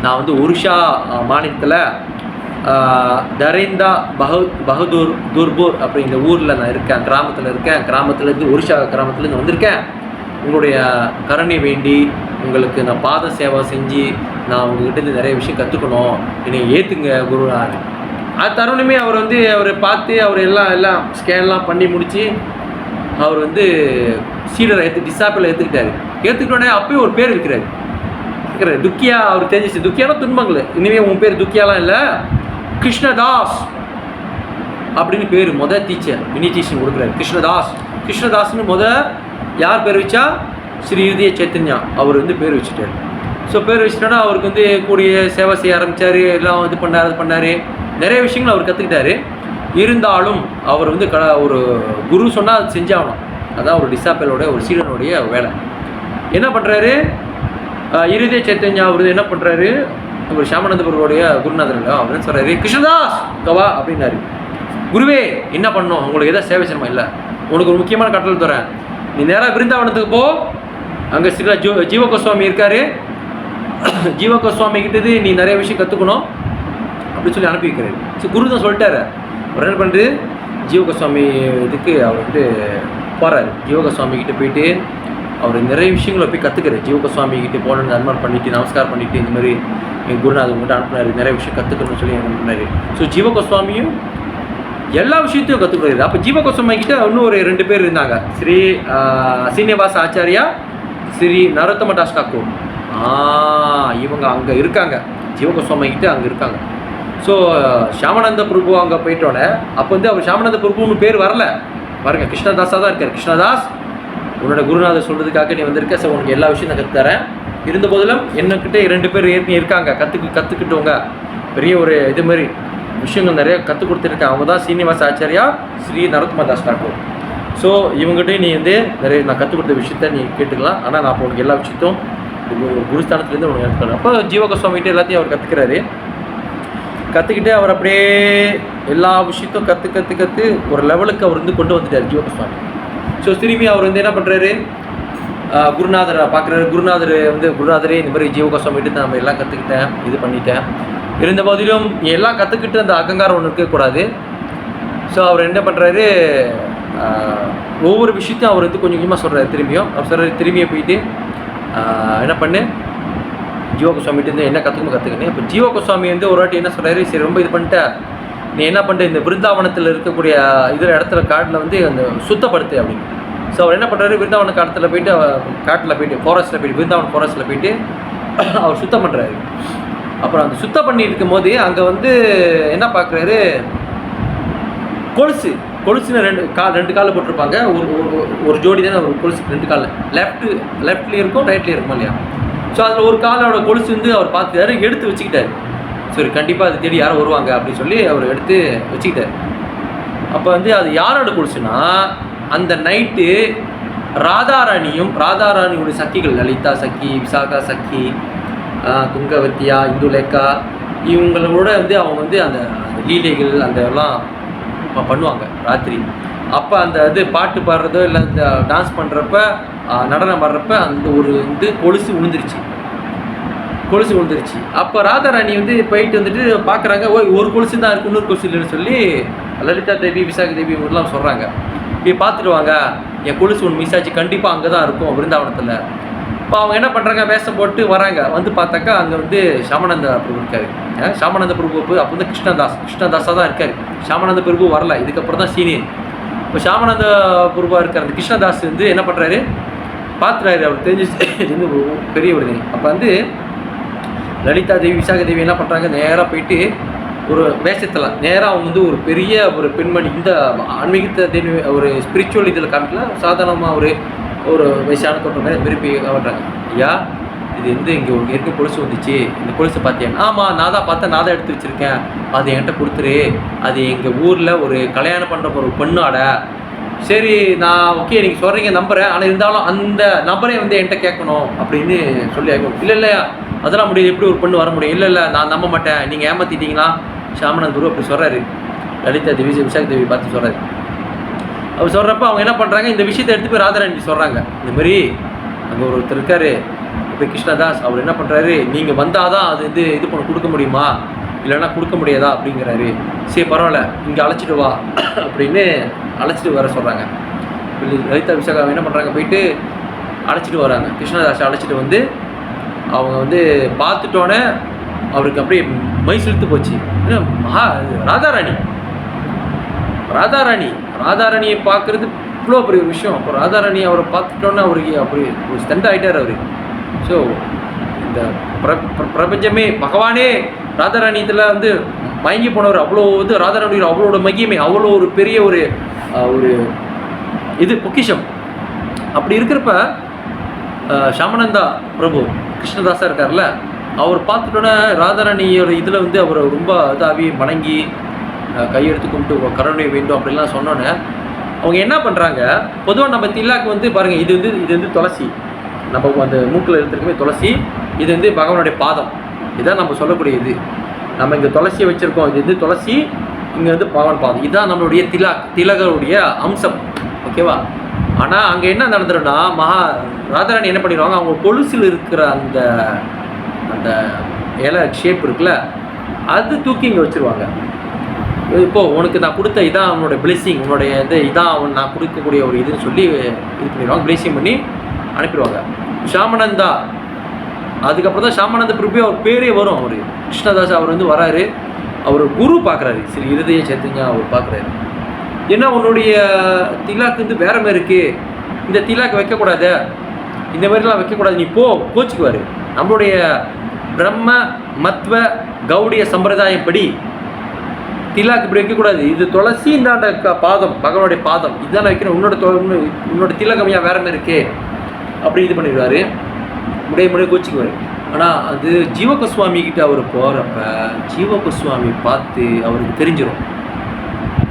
நான் வந்து ஒரிஷா மாநிலத்தில் தரேந்தா துர்பூர் அப்படிங்கிற ஊரில் நான் இருக்கேன், கிராமத்துலேருந்து ஒரிஷா கிராமத்துலேருந்து வந்திருக்கேன். உங்களுடைய கருணை வேண்டி உங்களுக்கு நான் பாத சேவை செஞ்சு நான் உங்ககிட்ட நிறைய விஷயம் கற்றுக்கணும், என்னை ஏற்றுங்க குரு. அது தருணமே அவர் வந்து அவரை பார்த்து அவர் எல்லாம் ஸ்கேன்லாம் பண்ணி முடித்து அவர் வந்து சீடரை டிசாப்பிள் ஏற்றுக்கிட்டோடனே அப்பயும் ஒரு பேர் இருக்கிறாரு துக்கியா. அவர் தெரிஞ்சிச்சு துக்கியானா துன்பங்கள், இனிமே உன் பேர் துக்கியாலாம் இல்லை, கிருஷ்ணதாஸ் அப்படின்னு பேர் டீச்சர் இனிஷியேஷன் கொடுக்குறாரு. கிருஷ்ணதாஸ்னு யார் பேர் வச்சா? ஸ்ரீ இருதய சைத்தன்யா அவர் வந்து பேர் வச்சுட்டார். ஸோ பேர் வச்சுட்டோன்னா அவருக்கு வந்து கூடிய சேவை செய்ய ஆரம்பித்தார், எல்லாம் இது பண்ணார், நிறைய விஷயங்கள் அவர் கற்றுக்கிட்டாரு. இருந்தாலும் அவர் வந்து ஒரு குரு சொன்னால் அது செஞ்சாகணும், அதான் ஒரு டிசாப்பிளோட ஒரு சீடனுடைய வேலை. என்ன பண்ணுறாரு இருதய சைத்தன்யா அவர் என்ன பண்ணுறாரு, அவர் ஷியாமானந்தபுரோடைய குருநாதர் அவர் சொல்கிறாரு, கிருஷ்ணதாஸ் கவா அப்படின்னாரு. குருவே என்ன பண்ணணும், உங்களுக்கு எதாவது சேவை செய்யணுமா? இல்லை, உனக்கு ஒரு முக்கியமான கட்டளை தரேன், நீ நேராக பிருந்தாவனத்துக்கு போ, அங்கே ஸ்ரீ ஜீவ கோஸ்வாமி இருக்கார், ஜீவ கோஸ்வாமி கிட்டது நீ நிறைய விஷயம் கற்றுக்கணும் அப்படின்னு சொல்லி அனுப்பி வைக்கிறாரு. சரி, குரு தான் சொல்லிட்டாரு. அவர் என்ன பண்ணுறது, ஜீவ கோஸ்வாமி இதுக்கு அவர் வந்து போகிறாரு. ஜீவ கோஸ்வாமி கிட்டே போயிட்டு அவர் நிறைய விஷயங்களை போய் கற்றுக்கிறார். ஜீவ கோஸ்வாமி கிட்டே போகணுன்னு அனுமானம் பண்ணிவிட்டு நமஸ்காரம் பண்ணிவிட்டு இந்த மாதிரி எங்கள் குருநாதர் கிட்ட அனுப்புனார், நிறைய விஷயம் கற்றுக்கணும்னு சொல்லி அனுப்புனார். ஸோ ஜீவ கோஸ்வாமியும் எல்லா விஷயத்தையும் கற்றுக்கிறாரு. அப்போ ஜீவ கோஸ்வாமி கிட்ட இன்னும் ஒரு 2 பேர் இருந்தாங்க, ஸ்ரீ சீனிவாச ஆச்சாரியா, ஸ்ரீ நரோத்தம தாஸ் டாக்கூர். இவங்க அங்கே இருக்காங்க, ஜீவ கோஸ்வாமி கிட்ட அங்கே இருக்காங்க. ஸோ ஷியாமானந்த பிரபு அங்கே போயிட்டோன்னே அப்போ வந்து அவர் ஷியாமானந்த பிரபுன்னு பேர் வரல, பாருங்க கிருஷ்ணதாஸாக தான் இருக்கார். கிருஷ்ணதாஸ் உன்னோட குருநாதர் சொல்கிறதுக்காக நீ வந்திருக்க, ஸோ உனக்கு எல்லா விஷயம் நான் கற்றுத்தரேன். இருந்த போதிலும் என்னக்கிட்ட 2 பேர் ஏற்கனவே இருக்காங்க, கற்றுக்கிட்டவங்க, பெரிய ஒரு இது மாதிரி விஷயங்கள் நிறைய கற்றுக் கொடுத்துருக்கேன். அவங்க தான் சீனிவாச ஆச்சாரியா, ஸ்ரீ நரோத்தம தாஸ் டாக்கூர். ஸோ இவங்ககிட்ட நீ வந்து நிறைய நான் கற்றுக் கொடுத்த விஷயத்த நீ கேட்டுக்கலாம், ஆனால் நான் இப்போ உனக்கு எல்லா விஷயத்தையும் குருஸ்தானத்துலேருந்து உனக்கு எடுத்துக்கலாம். அப்போ ஜீவ கோஸ்வாமிகிட்ட எல்லாத்தையும் அவர் கற்றுக்கிறாரு. கற்றுக்கிட்டு அவர் அப்படியே எல்லா விஷயத்தையும் கற்று ஒரு லெவலுக்கு அவர் வந்து கொண்டு வந்துட்டார் ஜீவ கோஸ்வாமி. ஸோ திரும்பி அவர் வந்து என்ன பண்ணுறாரு, குருநாதரை பார்க்குறாரு. குருநாதரே இந்த மாதிரி ஜீவ கோஸ்வாமிகிட்ட தான் நம்ம எல்லாம் கற்றுக்கிட்டேன், இது பண்ணிட்டேன். இருந்த போதிலும் எல்லாம் கற்றுக்கிட்டு அந்த அகங்காரம் ஒன்று இருக்கக்கூடாது. ஸோ அவர் என்ன பண்ணுறாரு, ஒவ்வொரு விஷயத்தையும் அவர் வந்து கொஞ்சம் கொஞ்சமாக சொல்கிறாரு. அவர் சொல்கிறாரு, திரும்பியும் போயிட்டு என்ன பண்ணு, ஜீவ கோஸ்வாமிகிட்ட என்ன கற்றுக்கணும். இப்போ ஜீவ கோஸ்வாமி வந்து ஒரு வாட்டி என்ன சொல்கிறாரு, சரி ரொம்ப இது பண்ணிட்ட, நீ என்ன பண்ணுற, இந்த பிருந்தாவனத்தில் இருக்கக்கூடிய இடத்துல காட்டில் வந்து அந்த சுத்தப்படுத்து அப்படின்னு. ஸோ அவர் என்ன பண்ணுறாரு, பிருந்தாவன காட்டில் போயிட்டு ஃபாரஸ்ட்டில் போயிட்டு பிருந்தாவன ஃபாரஸ்ட்டில் போயிட்டு அவர் சுத்தம் பண்ணுறாரு. அப்புறம் அந்த சுத்தம் பண்ணிட்டு இருக்கும் போது அங்கே வந்து என்ன பார்க்குறாரு, கொலுசுன்னு 2 காலில் போட்டிருப்பாங்க. ஒரு ஜோடி தானே ஒரு கொலுசு, 2 காலில் லெஃப்ட்லேயும் இருக்கும் ரைட்லேயும் இருக்கும் இல்லையா. ஸோ அதில் ஒரு காலோட கொலுசு வந்து அவர் பார்த்துட்டாரு, எடுத்து வச்சுக்கிட்டாரு. சரி கண்டிப்பாக அதை தேடி யாரும் வருவாங்க அப்படின்னு சொல்லி அவர் எடுத்து வச்சுக்கிட்டார். அப்போ வந்து அது யாரோட கொலுசுனா, அந்த நைட்டு ராதாராணியோட சக்கிகள், லலிதா சக்கி, விசாகா சக்கி, துங்கவத்தியா, இந்துலேக்கா, இவங்களோட வந்து அவங்க வந்து அந்த லீலைகள் அந்த எல்லாம் பண்ணுவாங்க ராத்திரி. அப்போ அந்த இது பாட்டு பாடுறதோ இல்லை இந்த டான்ஸ் பண்ணுறப்ப நடனம் பாடுறப்ப அந்த ஒரு வந்து கொலுசு விழுந்துருச்சு. அப்போ ராதாராணி வந்து போயிட்டு வந்துட்டு பார்க்குறாங்க, ஒரு கொலுசு தான் இருக்குது, இன்னொரு கொலுசு இல்லைன்னு சொல்லி லலிதா தேவி, விசாக தேவி இவங்கெல்லாம் சொல்கிறாங்க. இப்படி பார்த்துட்டு வாங்க, என் கொலுசு ஒன்று மிஸ் ஆச்சு, கண்டிப்பாக அங்கே தான் இருக்கும் பிருந்தாவனத்தில். இப்போ அவங்க என்ன பண்ணுறாங்க, வேஷம் போட்டு வராங்க. வந்து பார்த்தாக்கா அங்கே வந்து ஷியாமானந்த பிரபு இருக்கார். ஷியாமானந்த பிரபு அப்போ வந்து கிருஷ்ணதாஸாக தான் இருக்கார். ஷியாமானந்த பிரபு வரல, இதுக்கப்புறம் தான் சீனியர். இப்போ ஷியாமானந்த பிரபுவாக இருக்கார் அந்த கிருஷ்ணதாஸ் வந்து என்ன பண்ணுறாரு, பார்த்துறாரு, அவர் தெரிஞ்சு பெரிய ஒரு. அப்போ வந்து லலிதா தேவி, விசாக தேவி என்ன பண்ணுறாங்க, நேராக போயிட்டு ஒரு வேஷத்தில் நேராக அவங்க வந்து ஒரு பெரிய ஒரு பெண்மணி, இந்த ஆன்மீகத்தை ஒரு ஸ்பிரிச்சுவல் இதில் காமிக்கல, சாதாரணமாக ஒரு வயசான தோற்றம் மாதிரி விரும்பி காட்டுறாங்க. ஐயா இது வந்து இங்கே ஒரு ஏற்கனவே கொலுசு வந்துச்சு, இந்த கொலுசை பார்த்தேன். ஆமாம் நான் தான் பார்த்தேன், நான் தான் எடுத்து வச்சுருக்கேன், அது என்கிட்ட கொடுத்துரு, அது எங்கள் ஊரில் ஒரு கல்யாணம் பண்ணுற ஒரு பெண்ணோட. சரி நான் ஓகே நீங்கள் சொல்கிறீங்க நம்புகிறேன், ஆனால் இருந்தாலும் அந்த நம்பரே வந்து என்கிட்ட கேட்கணும் அப்படின்னு சொல்லி ஆகணும். இல்லை அதெல்லாம் முடியாது, எப்படி ஒரு பெண்ணு வர முடியும், இல்லை நான் நம்ப மாட்டேன், நீங்கள் ஏமாற்றிட்டீங்களா ஷியாமானந்த குரு அப்படி சொல்கிறாரு. லலிதா தேவி, விசாக தேவி பார்த்து சொல்கிறாரு. அவர் சொல்கிறப்ப அவங்க என்ன பண்ணுறாங்க, இந்த விஷயத்தை எடுத்து போய் ராதாராணி சொல்கிறாங்க. இந்த மாதிரி அங்கே ஒருத்தர் இருக்கார் இப்போ கிருஷ்ணதாஸ், அவர் என்ன பண்ணுறாரு, நீங்கள் வந்தால் தான் அது வந்து இது பண்ண கொடுக்க முடியுமா, இல்லைன்னா கொடுக்க முடியாதா அப்படிங்கிறாரு. சரி பரவாயில்ல, இங்கே அழைச்சிட்டு வா அப்படின்னு அழைச்சிட்டு வர சொல்கிறாங்க. லலிதா விசாகா என்ன பண்ணுறாங்க, போயிட்டு அழைச்சிட்டு வராங்க. கிருஷ்ணதாஸை அழைச்சிட்டு வந்து அவங்க வந்து பார்த்துட்டோன்னே அவருக்கு அப்படியே மை செலுத்து போச்சு. ஏன்னா ராதாராணியை பார்க்குறது இவ்வளோ பெரிய ஒரு விஷயம். அப்போ ராதாராணி அவரை பார்த்துட்டோன்னே அவருக்கு அப்படி ஒரு ஸ்டண்ட் ஆகிட்டார் அவர். ஸோ இந்த பிரபஞ்சமே பகவானே ராதாராணி இதில் வந்து மயங்கி போனவர். அவ்வளோ இது ராதாராணியோட அவ்வளோட மகிமை, அவ்வளோ ஒரு பெரிய ஒரு ஒரு இது பொக்கிஷம். அப்படி இருக்கிறப்ப ஷாமானந்தா பிரபு கிருஷ்ணதாஸா இருக்கார்ல, அவர் பார்த்துட்டோன்னே ராதாராணியோட இதில் வந்து அவர் ரொம்ப இதாகி வணங்கி கையெடுத்து கும்பிட்டு கருணை வேண்டும் அப்படின்லாம் சொன்னோன்னே அவங்க என்ன பண்ணுறாங்க, பொதுவாக நம்ம தில்லாக்கு வந்து பாருங்கள், இது வந்து துளசி, நம்ம அந்த மூக்கில் எடுத்துருக்குமே துளசி, இது வந்து பகவானுடைய பாதம், இதான் நம்ம சொல்லக்கூடிய இது. நம்ம இங்கே துளசியை வச்சுருக்கோம், இது வந்து துளசி, இங்கே வந்து பகவான் பாதம், இதுதான் நம்மளுடைய திலகருடைய அம்சம். ஓகேவா? ஆனால் அங்கே என்ன நடந்துருன்னா ராதாராணி என்ன பண்ணிடுவாங்க, அவங்க கொலுசில் இருக்கிற அந்த அந்த இலை ஷேப் இருக்குல்ல, அது தூக்கி இங்கே வச்சுருவாங்க. இப்போது உனக்கு நான் கொடுத்த இதான் அவனோட பிளெஸிங், உன்னுடைய இதான் அவன் நான் கொடுக்கக்கூடிய ஒரு இதுன்னு சொல்லி இது பண்ணிடுவாங்க, பிளெஸிங் பண்ணி அனுப்பிடுவாங்க. ஷாமானந்தா, அதுக்கப்புறம் தான் ஷாமானந்த பிரபு அவர் பேரே வரும். அவர் கிருஷ்ணதாஸ் அவர் வந்து வராரு, அவர் குரு பார்க்குறாரு, சரி இருதய சைத்தன்யா அவர் பார்க்குறாரு. ஏன்னா உன்னுடைய திலாக்கு வந்து வேற மாதிரி இருக்குது, இந்த திலாக்கு வைக்கக்கூடாது, இந்த மாதிரிலாம் வைக்கக்கூடாது, நீ கோச்சிக்குவார். நம்மளுடைய பிரம்ம மத்வ கௌடிய சம்பிரதாயம் படி திலாக்கு இப்படி வைக்கக்கூடாது, இது துளசி இந்தாண்ட பாதம், பகவானுடைய பாதம், இதுதான் வைக்கணும், உன்னோட திலகமையா வேற மாதிரி இருக்கே அப்படி இது பண்ணிடுவார், முடிய கோச்சிக்குவார். ஆனால் அது ஜீவகோஸ்வாமி கிட்ட அவர் போகிறப்ப ஜீவகோஸ்வாமி பார்த்து அவருக்கு தெரிஞ்சிடும்,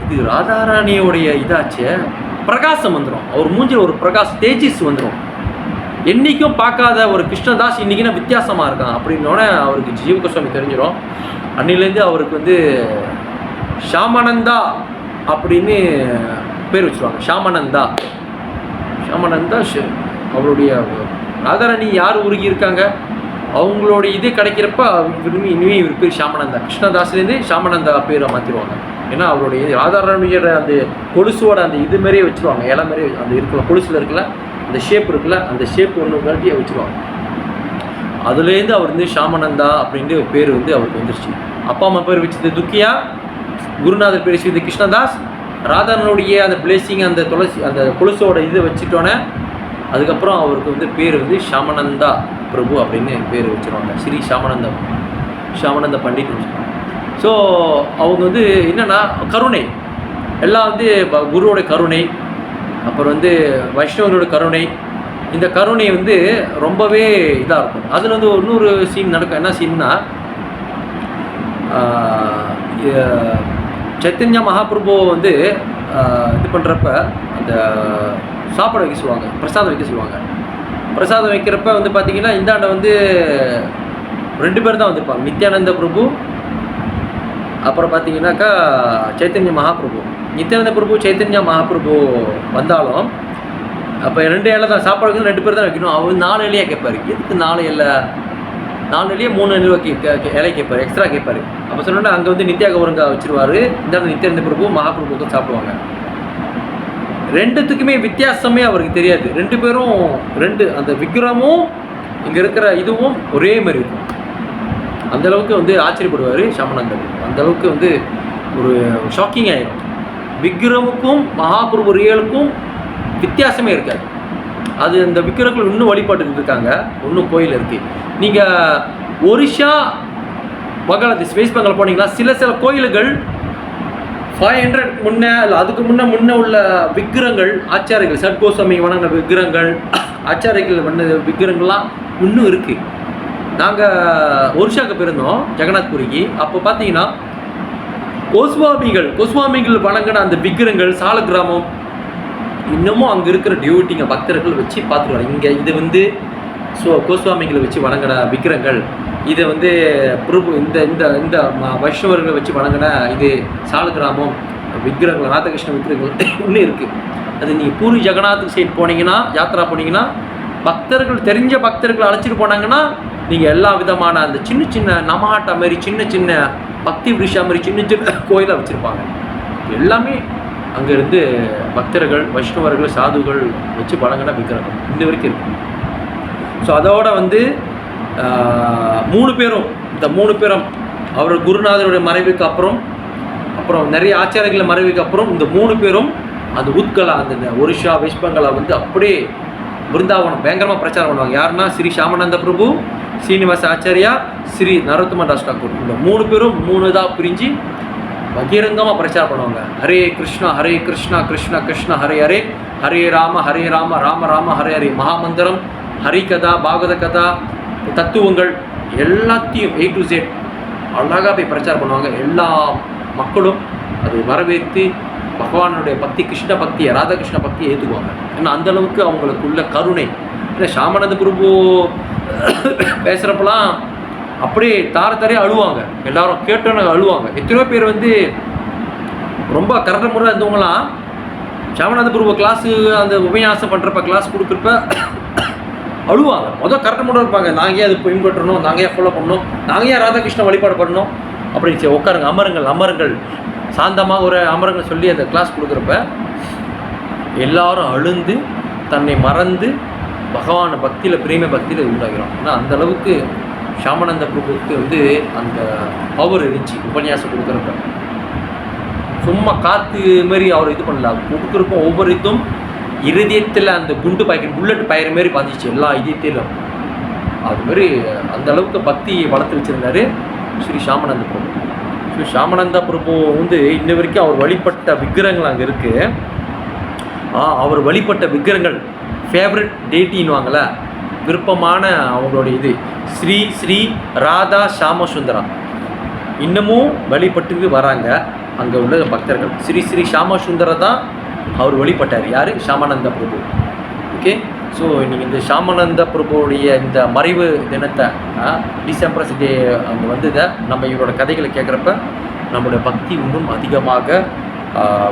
இது ராதாராணியோடைய இதாச்சே, பிரகாசம் வந்துடும், அவர் மூஞ்சில் ஒரு தேஜஸ் வந்துடும். என்றைக்கும் பார்க்காத ஒரு கிருஷ்ணதாஸ் இன்றைக்கினா வித்தியாசமாக இருக்கான் அப்படின்னோடனே அவருக்கு ஜீவகோஸ்வாமி தெரிஞ்சிடும். அன்னிலேருந்து அவருக்கு வந்து ஷாமானந்தா அப்படின்னு பேர் வச்சுருவாங்க. ஷாமானந்தா அவருடைய ராதாராணி யார் உருகி இருக்காங்க, அவங்களுடைய இது கிடைக்கிறப்ப இனிமே இவர் பேர் ஷாமானந்தா, கிருஷ்ணதாஸ்லேருந்து ஷாமானந்தா பேரை மாற்றிடுவாங்க. ஏன்னா அவருடைய ராதாராணியோட அந்த கொலுசோட அந்த இது மாதிரியே வச்சுருவாங்க, இலை மாதிரியே அந்த இருக்கிற கொலுசில் இருக்குல்ல, அந்த ஷேப் இருக்குல்ல, அந்த ஷேப் ஒன்று கட்டியே வச்சுருவாங்க. அதுலேருந்து அவர் வந்து ஷாமானந்தா அப்படின்ட்டு பேர் வந்து அவருக்கு வந்துருச்சு. அப்பா அம்மா பேர் வச்சது துக்கியா, குருநாதர் பேர் வச்சது கிருஷ்ணதாஸ், ராதாரனுடைய அந்த பிளேசிங் அந்த துளசி அந்த கொலுசோட இது வச்சுட்டோன்னே அதுக்கப்புறம் அவருக்கு வந்து பேர் வந்து ஷாமானந்தா பிரபு அப்படின்னு பேர் வச்சுருவாங்க. ஸ்ரீ ஷாமானந்த பண்டிட் வச்சுருவாங்க. ஸோ அவங்க வந்து என்னென்னா கருணை எல்லாம் வந்து குருவோட கருணை, அப்புறம் வந்து வைஷ்ணவரோட கருணை, இந்த கருணை வந்து ரொம்பவே இதாக இருக்கும். அதில் வந்து இன்னொரு சீன் நடக்கும். என்ன சீன்னா, சைத்தன்யா மகாபிரபுவை வந்து இது பண்ணுறப்ப அந்த சாப்பாடு வைக்க சொல்லுவாங்க, பிரசாதம் வைக்க சொல்லுவாங்க. பிரசாதம் வைக்கிறப்ப வந்து பார்த்திங்கன்னா இந்தாண்ட வந்து 2 பேர் தான் வந்திருப்பாங்க, நித்யானந்த பிரபு, அப்புறம் பார்த்தீங்கன்னாக்கா சைத்தன்ய மகாபிரபு. நித்யானந்த பிரபு சைத்தன்யா மகாபிரபு வந்தாலும் அப்போ 2 இலை தான் சாப்பாடு 2 பேர் தான் வைக்கணும். அவர் 4 இலையாக கேட்பார். எதுக்கு 4 இலை, 4 இலையே 3 இலை கேட்பார், எக்ஸ்ட்ரா கேட்பார். அப்போ சொன்னோன்னா அங்கே வந்து நித்யா கௌரங்கா வச்சுருவார், இந்த நித்யானந்த பிரபு மகாபிரபுக்கும் சாப்பிடுவாங்க. 2த்துக்குமே வித்தியாசமே அவருக்கு தெரியாது. 2 பேரும் அந்த விக்கிரமும் இங்கே இருக்கிற இதுவும் ஒரே மாதிரி இருக்கும். அந்தளவுக்கு வந்து ஆச்சரியப்படுவார் ஷாமானந்தர். அந்தளவுக்கு வந்து ஒரு ஷாக்கிங் ஆகிடும். விக்கிரமுக்கும் மகாபிரபு ரியலுக்கும் வித்தியாசமே இருக்காது. அது அந்த விக்கிரங்கள் இன்னும் வழிபாட்டுக்கு இருக்காங்க, இன்னும் கோயில் இருக்குது. நீங்கள் ஒரிஷா, பங்களாதேஷ், வெஸ்ட் பெங்கால் போனீங்கன்னா சில கோயில்கள் 500 முன்னே இல்லை அதுக்கு முன்னே உள்ள விக்கிரங்கள், ஆச்சாரிகள் சட்கோஸ்வாமி வணங்கின விக்கிரங்கள், ஆச்சாரிகள் பண்ண விக்கிரங்கள்லாம் இன்னும் இருக்குது. நாங்கள் ஒரிஷாவுக்கு போயிருந்தோம், ஜெகநாத்புரிக்கு. அப்போ பார்த்தீங்கன்னா கோஸ்வாமிகள் வணங்கின அந்த விக்கிரங்கள் சால கிராமம் இன்னமும் அங்கே இருக்கிற டியூட்டிங்க பக்தர்கள் வச்சு பார்த்துருவாங்க. இங்கே இது வந்து கோஸ்வாமிகளை வச்சு வணங்கின விக்கிரங்கள், இதை வந்து பிரபு இந்த இந்த இந்த வைஷ்ணவர்களை வச்சு வணங்கின இது சால கிராமம் விக்கிரங்கள், ராதாகிருஷ்ண விக்கிரங்கள் இன்னும் இருக்குது. அது நீங்கள் பூரி ஜெகநாத் சைட் போனீங்கன்னா, யாத்திரா போனீங்கன்னா, பக்தர்கள் தெரிஞ்ச பக்தர்கள் அழைச்சிட்டு போனாங்கன்னா நீங்கள் எல்லா விதமான அந்த சின்ன நமாட்டா மாதிரி சின்ன பக்தி விஷா மாதிரி சின்ன கோயிலாக வச்சுருப்பாங்க. எல்லாமே அங்கேருந்து பக்தர்கள், வைஷ்ணவர்கள், சாதுகள் வச்சு வழங்கின விக்கிரகம் இந்த வரைக்கும் இருக்குது. ஸோ அதோட வந்து 3 பேரும், இந்த 3 பேரும் அவர் குருநாதருடைய மறைவுக்கு அப்புறம் நிறைய ஆச்சாரியர்கள் மறைவுக்கு அப்புறம் இந்த 3 பேரும் அந்த உத்கலா அந்த ஒரிஷா வெஸ்ட் பெங்காலா வந்து அப்படியே பிருந்தாவனம் பயங்கரமாக பிரச்சாரம் பண்ணுவாங்க. யாருன்னா ஸ்ரீ ஷாமானந்த பிரபு, ஸ்ரீனிவாச ஆச்சாரியா, ஸ்ரீ நரோத்தம தாஸ் டாக்கூர். இந்த 3 பேரும் 3 இதாக பிரிஞ்சு பகிரங்கமாக பிரச்சாரம் பண்ணுவாங்க. ஹரே கிருஷ்ணா கிருஷ்ணா கிருஷ்ணா ஹரே ஹரே, ஹரே ராம ராம ராம ஹரே ஹரே. மகாமந்திரம், ஹரி கதா, பாகவத கதா, தத்துவங்கள் எல்லாத்தையும் A to Z அழகாக போய் பிரச்சாரம் பண்ணுவாங்க. எல்லா மக்களும் அது வரவேற்று பகவானுடைய பக்தி, கிருஷ்ண பக்தியை, ராதாகிருஷ்ண பக்தியை ஏற்றுக்குவாங்க. ஏன்னா அந்தளவுக்கு அவங்களுக்குள்ள கருணை. ஏன்னா ஷாமானந்த பிரபு பேசுகிறப்பெல்லாம் அப்படியே தாரையாக அழுவாங்க. எல்லாரும் கேட்டோன்னு அழுவாங்க. எத்தனையோ பேர் வந்து ரொம்ப கரெக்டாக முறையில் இருந்தவங்களாம் ஷாமானந்த பிரபு கிளாஸு அந்த உபன்யாசம் பண்ணுறப்ப கிளாஸ் கொடுக்குறப்ப அழுவாங்க. முதல் கரெக்டாக முறை இருப்பாங்க. நாங்கள் ஏன் அது பின்பற்றணும், நாங்கள் ஏன் ஃபாலோ பண்ணணும், நாங்கள் ஏன் ராதாகிருஷ்ண வழிபாடு பண்ணணும் அப்படின்னு சரி உட்காருங்க, அமருங்கள் சாந்தமாக ஒரு அமருங்கள் சொல்லி அந்த கிளாஸ் கொடுக்குறப்ப எல்லாரும் அழுந்து தன்னை மறந்து பகவான பக்தியில் பிரேம பக்தியில் உண்டாகிறோம். ஏன்னா அந்தளவுக்கு ஷாமானந்த பிரபுக்கு வந்து அந்த பவர் இருந்துச்சு. உபன்யாசம் கொடுக்குறப்ப சும்மா காற்று மாதிரி அவர் இது பண்ணல. கொடுக்குறப்ப ஒவ்வொரு இதுவும் இருதயத்தில் அந்த குண்டு பாய்க்கிற புல்லட் பாயிற மாரி பாஞ்சிச்சு எல்லா இதயத்திலும். அதுமாரி அந்தளவுக்கு பக்தி வளர்த்து வச்சுருந்தார் ஸ்ரீ ஷாமானந்த பிரபு. ஸ்ரீ ஷாமானந்த பிரபு வந்து இன்ன வரைக்கும் அவர் வழிபட்ட விக்கிரகங்கள் அங்கே இருக்குது. அவர் வழிபட்ட விக்கிரகங்கள் ஃபேவரட் டேட்டின்னுவாங்கள, விருப்பமான அவங்களுடைய இது ஸ்ரீ ஸ்ரீ ராதா ஷாம சுந்தரா இன்னமும் வழிபட்டுக்கு வராங்க அங்கே உள்ள பக்தர்கள். ஸ்ரீ ஸ்ரீ ஷாம சுந்தரா தான் அவர் வழிபட்டார். யார்? ஷாமானந்த பிரபு. ஓகே, ஸோ இன்றைக்கி இந்த ஷாமானந்த பிரபுடைய இந்த மறைவு தினத்தை டிசம்பர் டே அங்கே வந்ததை நம்ம இவரோட கதைகளை கேட்குறப்ப நம்மளுடைய பக்தி இன்னும் அதிகமாக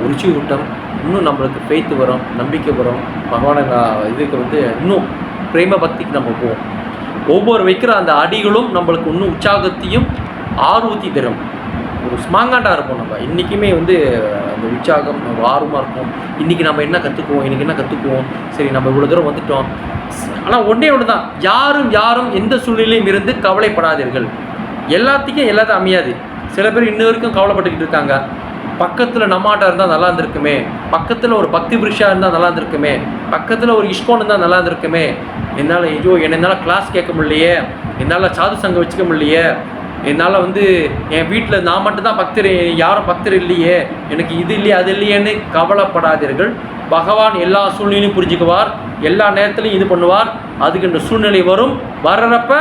ருச்சி ஊட்டம், இன்னும் நம்மளுக்கு ஃபெய்த்து வரும், நம்பிக்கை வரும். பகவான இதுக்கு வந்து இன்னும் பிரேம பக்திக்கு நம்ம போவோம். ஒவ்வொரு வைக்கிற அந்த அடிகளும் நம்மளுக்கு இன்னும் உற்சாகத்தையும் ஆர்வத்தி தரும். ஒரு ஸ்மாங்காண்டாக இருப்போம். நம்ம இன்றைக்குமே வந்து அந்த உற்சாகம் ஆர்வமாக இருக்கும். இன்றைக்கி நம்ம என்ன கற்றுக்குவோம், சரி நம்ம இவ்வளோ தூரம் வந்துட்டோம். ஆனால் ஒன்றே ஒன்று தான், யாரும் எந்த சூழ்நிலையும் இருந்து கவலைப்படாதீர்கள். எல்லாத்தையும் அமையாது. சில பேர் இன்ன வரைக்கும் கவலைப்பட்டுக்கிட்டு இருக்காங்க. பக்கத்தில் நம்மாட்ட இருந்தால் நல்லா இருந்திருக்குமே, பக்கத்தில் ஒரு பக்தி புருஷா இருந்தால் நல்லா இருந்திருக்குமே, பக்கத்தில் ஒரு இஷ்கோன் இருந்தால் நல்லா இருந்திருக்குமே, என்னால் கிளாஸ் கேட்க முடியலையே, என்னால் சாது சங்கம் வச்சுக்க முடியலையே, என்னால் வந்து என் வீட்டில் நான் மட்டும்தான் பக்தர், யாரும் பக்தர் இல்லையே, எனக்கு இது இல்லையே அது இல்லையேன்னு கவலைப்படாதீர்கள். பகவான் எல்லா சூழ்நிலையும் புரிஞ்சுக்குவார், எல்லா நேரத்துலையும் இது பண்ணுவார். அதுக்கு இந்த சூழ்நிலை வர்றப்ப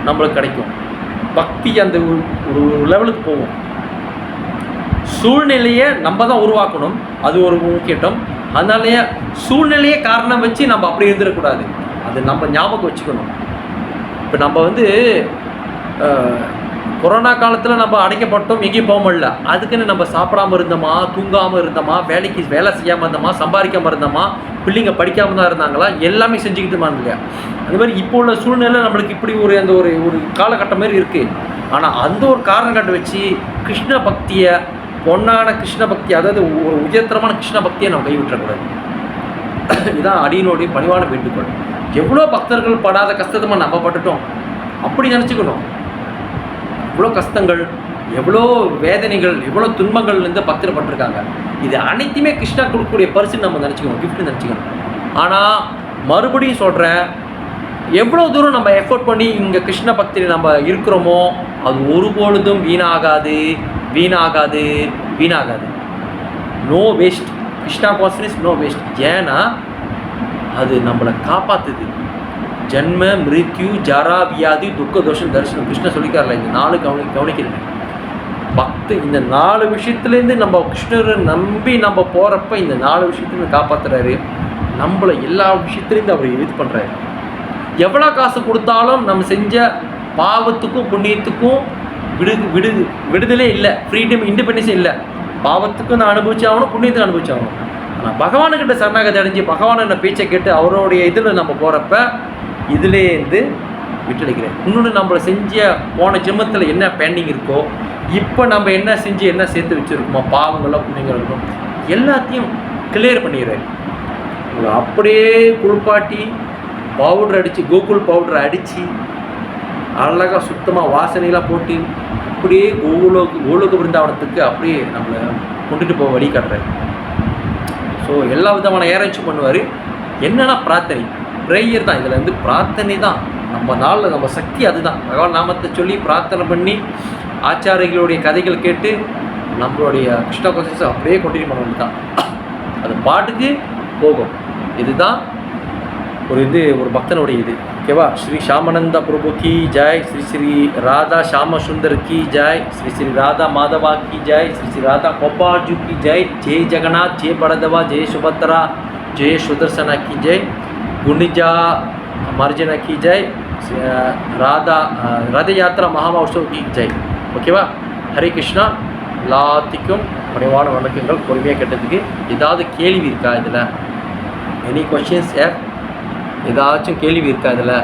நம்மளுக்கு கிடைக்கும் பக்தி. அந்த ஒரு லெவலுக்கு போவோம். சூழ்நிலையை நம்ம தான் உருவாக்கணும், அது ஒரு முக்கியம். அதனாலேயே சூழ்நிலையே காரணம் வச்சு நம்ம அப்படி இருந்துடக்கூடாது. அது நம்ம ஞாபகம் வச்சுக்கணும். இப்போ நம்ம வந்து கொரோனா காலத்தில் நம்ம அடைக்கப்பட்டோம், எங்கேயும் போக முடியல. அதுக்குன்னு நம்ம சாப்பிடாமல் இருந்தோமா, தூங்காமல் இருந்தோமா, வேலை செய்யாமல் இருந்தோமா, சம்பாதிக்காமல் இருந்தோமா, பிள்ளைங்க படிக்காமல் தான் இருந்தாங்களா, எல்லாமே செஞ்சுக்கிட்டு இல்லையா? அந்த மாதிரி இப்போ உள்ள சூழ்நிலை நம்மளுக்கு இப்படி அந்த ஒரு காலகட்டம் மாதிரி இருக்குது. ஆனால் அந்த ஒரு காரணம் வச்சு கிருஷ்ண பக்தியை, பொன்னான கிருஷ்ண பக்தி, அதாவது ஒரு உயர்தரமான கிருஷ்ண பக்தியை நம்ம கைவிட்டக்கூடாது. இதுதான் அடியினுடைய பணிவான வேண்டுகோள். எவ்வளோ பக்தர்கள் படாத கஷ்டமாக நம்ம பட்டுட்டோம் அப்படி நினச்சிக்கணும். எவ்வளோ கஷ்டங்கள், எவ்வளோ வேதனைகள், எவ்வளோ துன்பங்கள்லேருந்து பக்தர் பட்டிருக்காங்க. இது அனைத்துமே கிருஷ்ணா கொடுக்கக்கூடிய பரிசுன்னு நம்ம நினச்சிக்கணும், கிஃப்ட்னு நினச்சிக்கணும். ஆனால் மறுபடியும் சொல்கிறேன், எவ்வளோ தூரம் நம்ம எஃபோர்ட் பண்ணி இங்கே கிருஷ்ண பக்தியில் நம்ம இருக்கிறோமோ அது ஒருபொழுதும் வீணாகாது. No waste. Krishna conscious no waste. ஏன்னா அது நம்மளை காப்பாற்றுது. ஜன்ம மிருத்யு ஜரா வியாதி துக்க தோஷம் தரிசனம் கிருஷ்ண சொல்லிக்காரல. இந்த 4 கவனிக்கிறேன். இந்த 4 விஷயத்துலேருந்து நம்ம கிருஷ்ணரை நம்பி நம்ம போகிறப்ப இந்த 4 விஷயத்துலேருந்து காப்பாற்றுறாரு. நம்மளை எல்லா விஷயத்துலேருந்து அவர் இது பண்ணுறாரு. எவ்வளோ காசு கொடுத்தாலும் நம்ம செஞ்ச பாவத்துக்கும் புண்ணியத்துக்கும் விடுதலே இல்லை, ஃப்ரீடம், இண்டிபெண்டன்ஸே இல்லை. பாவத்துக்கும் நான் அனுபவிச்சாகணும், புண்ணியத்துக்கு அனுபவிச்சாகணும். ஆனால் பகவானுக்கிட்ட சரணாகதி அடைஞ்சு பகவான பேச்சை கேட்டு அவருடைய இதில் நம்ம போகிறப்ப இதுலேருந்து விட்டுடைக்கிறேன். இன்னொன்று நம்மளை செஞ்ச போன ஜென்மத்தில் என்ன பெண்டிங் இருக்கோ, இப்போ நம்ம என்ன செஞ்சு என்ன சேர்த்து வச்சுருக்கோமோ, பாவங்களோ புண்ணியங்கள் இருக்கும், எல்லாத்தையும் கிளியர் பண்ணிடுறாரு. அப்படியே குளிப்பாட்டி பவுடர் அடித்து, கோகுல் பவுடரை அடித்து அழகாக சுத்தமாக வாசனையெல்லாம் போட்டு அப்படியே கோலோக பிருந்தாவனத்துக்கு அப்படியே நம்மளை கொண்டுட்டு போக வழி காட்டுறாரு. ஸோ எல்லா விதமான ஏரேஞ்சும் பண்ணுவார். என்னென்னா பிரார்த்தனை, ப்ரேயர் தான். இதில் வந்து பிரார்த்தனை தான் நம்ம நாளில் நம்ம சக்தி. அதுதான் பகவான் நாமத்தை சொல்லி பிரார்த்தனை பண்ணி ஆச்சாரியர்களுடைய கதைகள் கேட்டு நம்மளுடைய கிருஷ்ண கோஷத்தை அப்படியே கண்டினியூ பண்ண வேண்டியது தான். அது பாட்டுக்கு போகும். இதுதான் ஒரு பக்தனுடைய இது. ஓகேவா? ஸ்ரீ ஷாமானந்த பிரபு கி ஜெய், ஸ்ரீ ஸ்ரீ ராதா ஷாம சுந்தர் கி ஜெய், ஸ்ரீ ஸ்ரீ ராதா மாதவா கி ஜெய், ஸ்ரீ ஸ்ரீ ராதா கோபால்ஜி கி ஜெய், ஜெய் ஜெகநாத், ஜெய் பலதவா, ஜெய் சுபத்ரா, ஜெய் சுதர்சனா கி ஜெய், குண்டிஜா மார்ஜனா கி ஜெய், ராதா ரத யாத்ரா மகாமஹோத்சவ் கி ஜெய். ஓகேவா? ஹரே கிருஷ்ணா. எல்லாத்துக்கும் பணிவான வணக்கங்கள். பொறுமையாக கேட்டதுக்கு. ஏதாவது கேள்வி இருக்கா இதில்? Any questions? ஏதாச்சும் கேள்வி இருக்கா இதில்?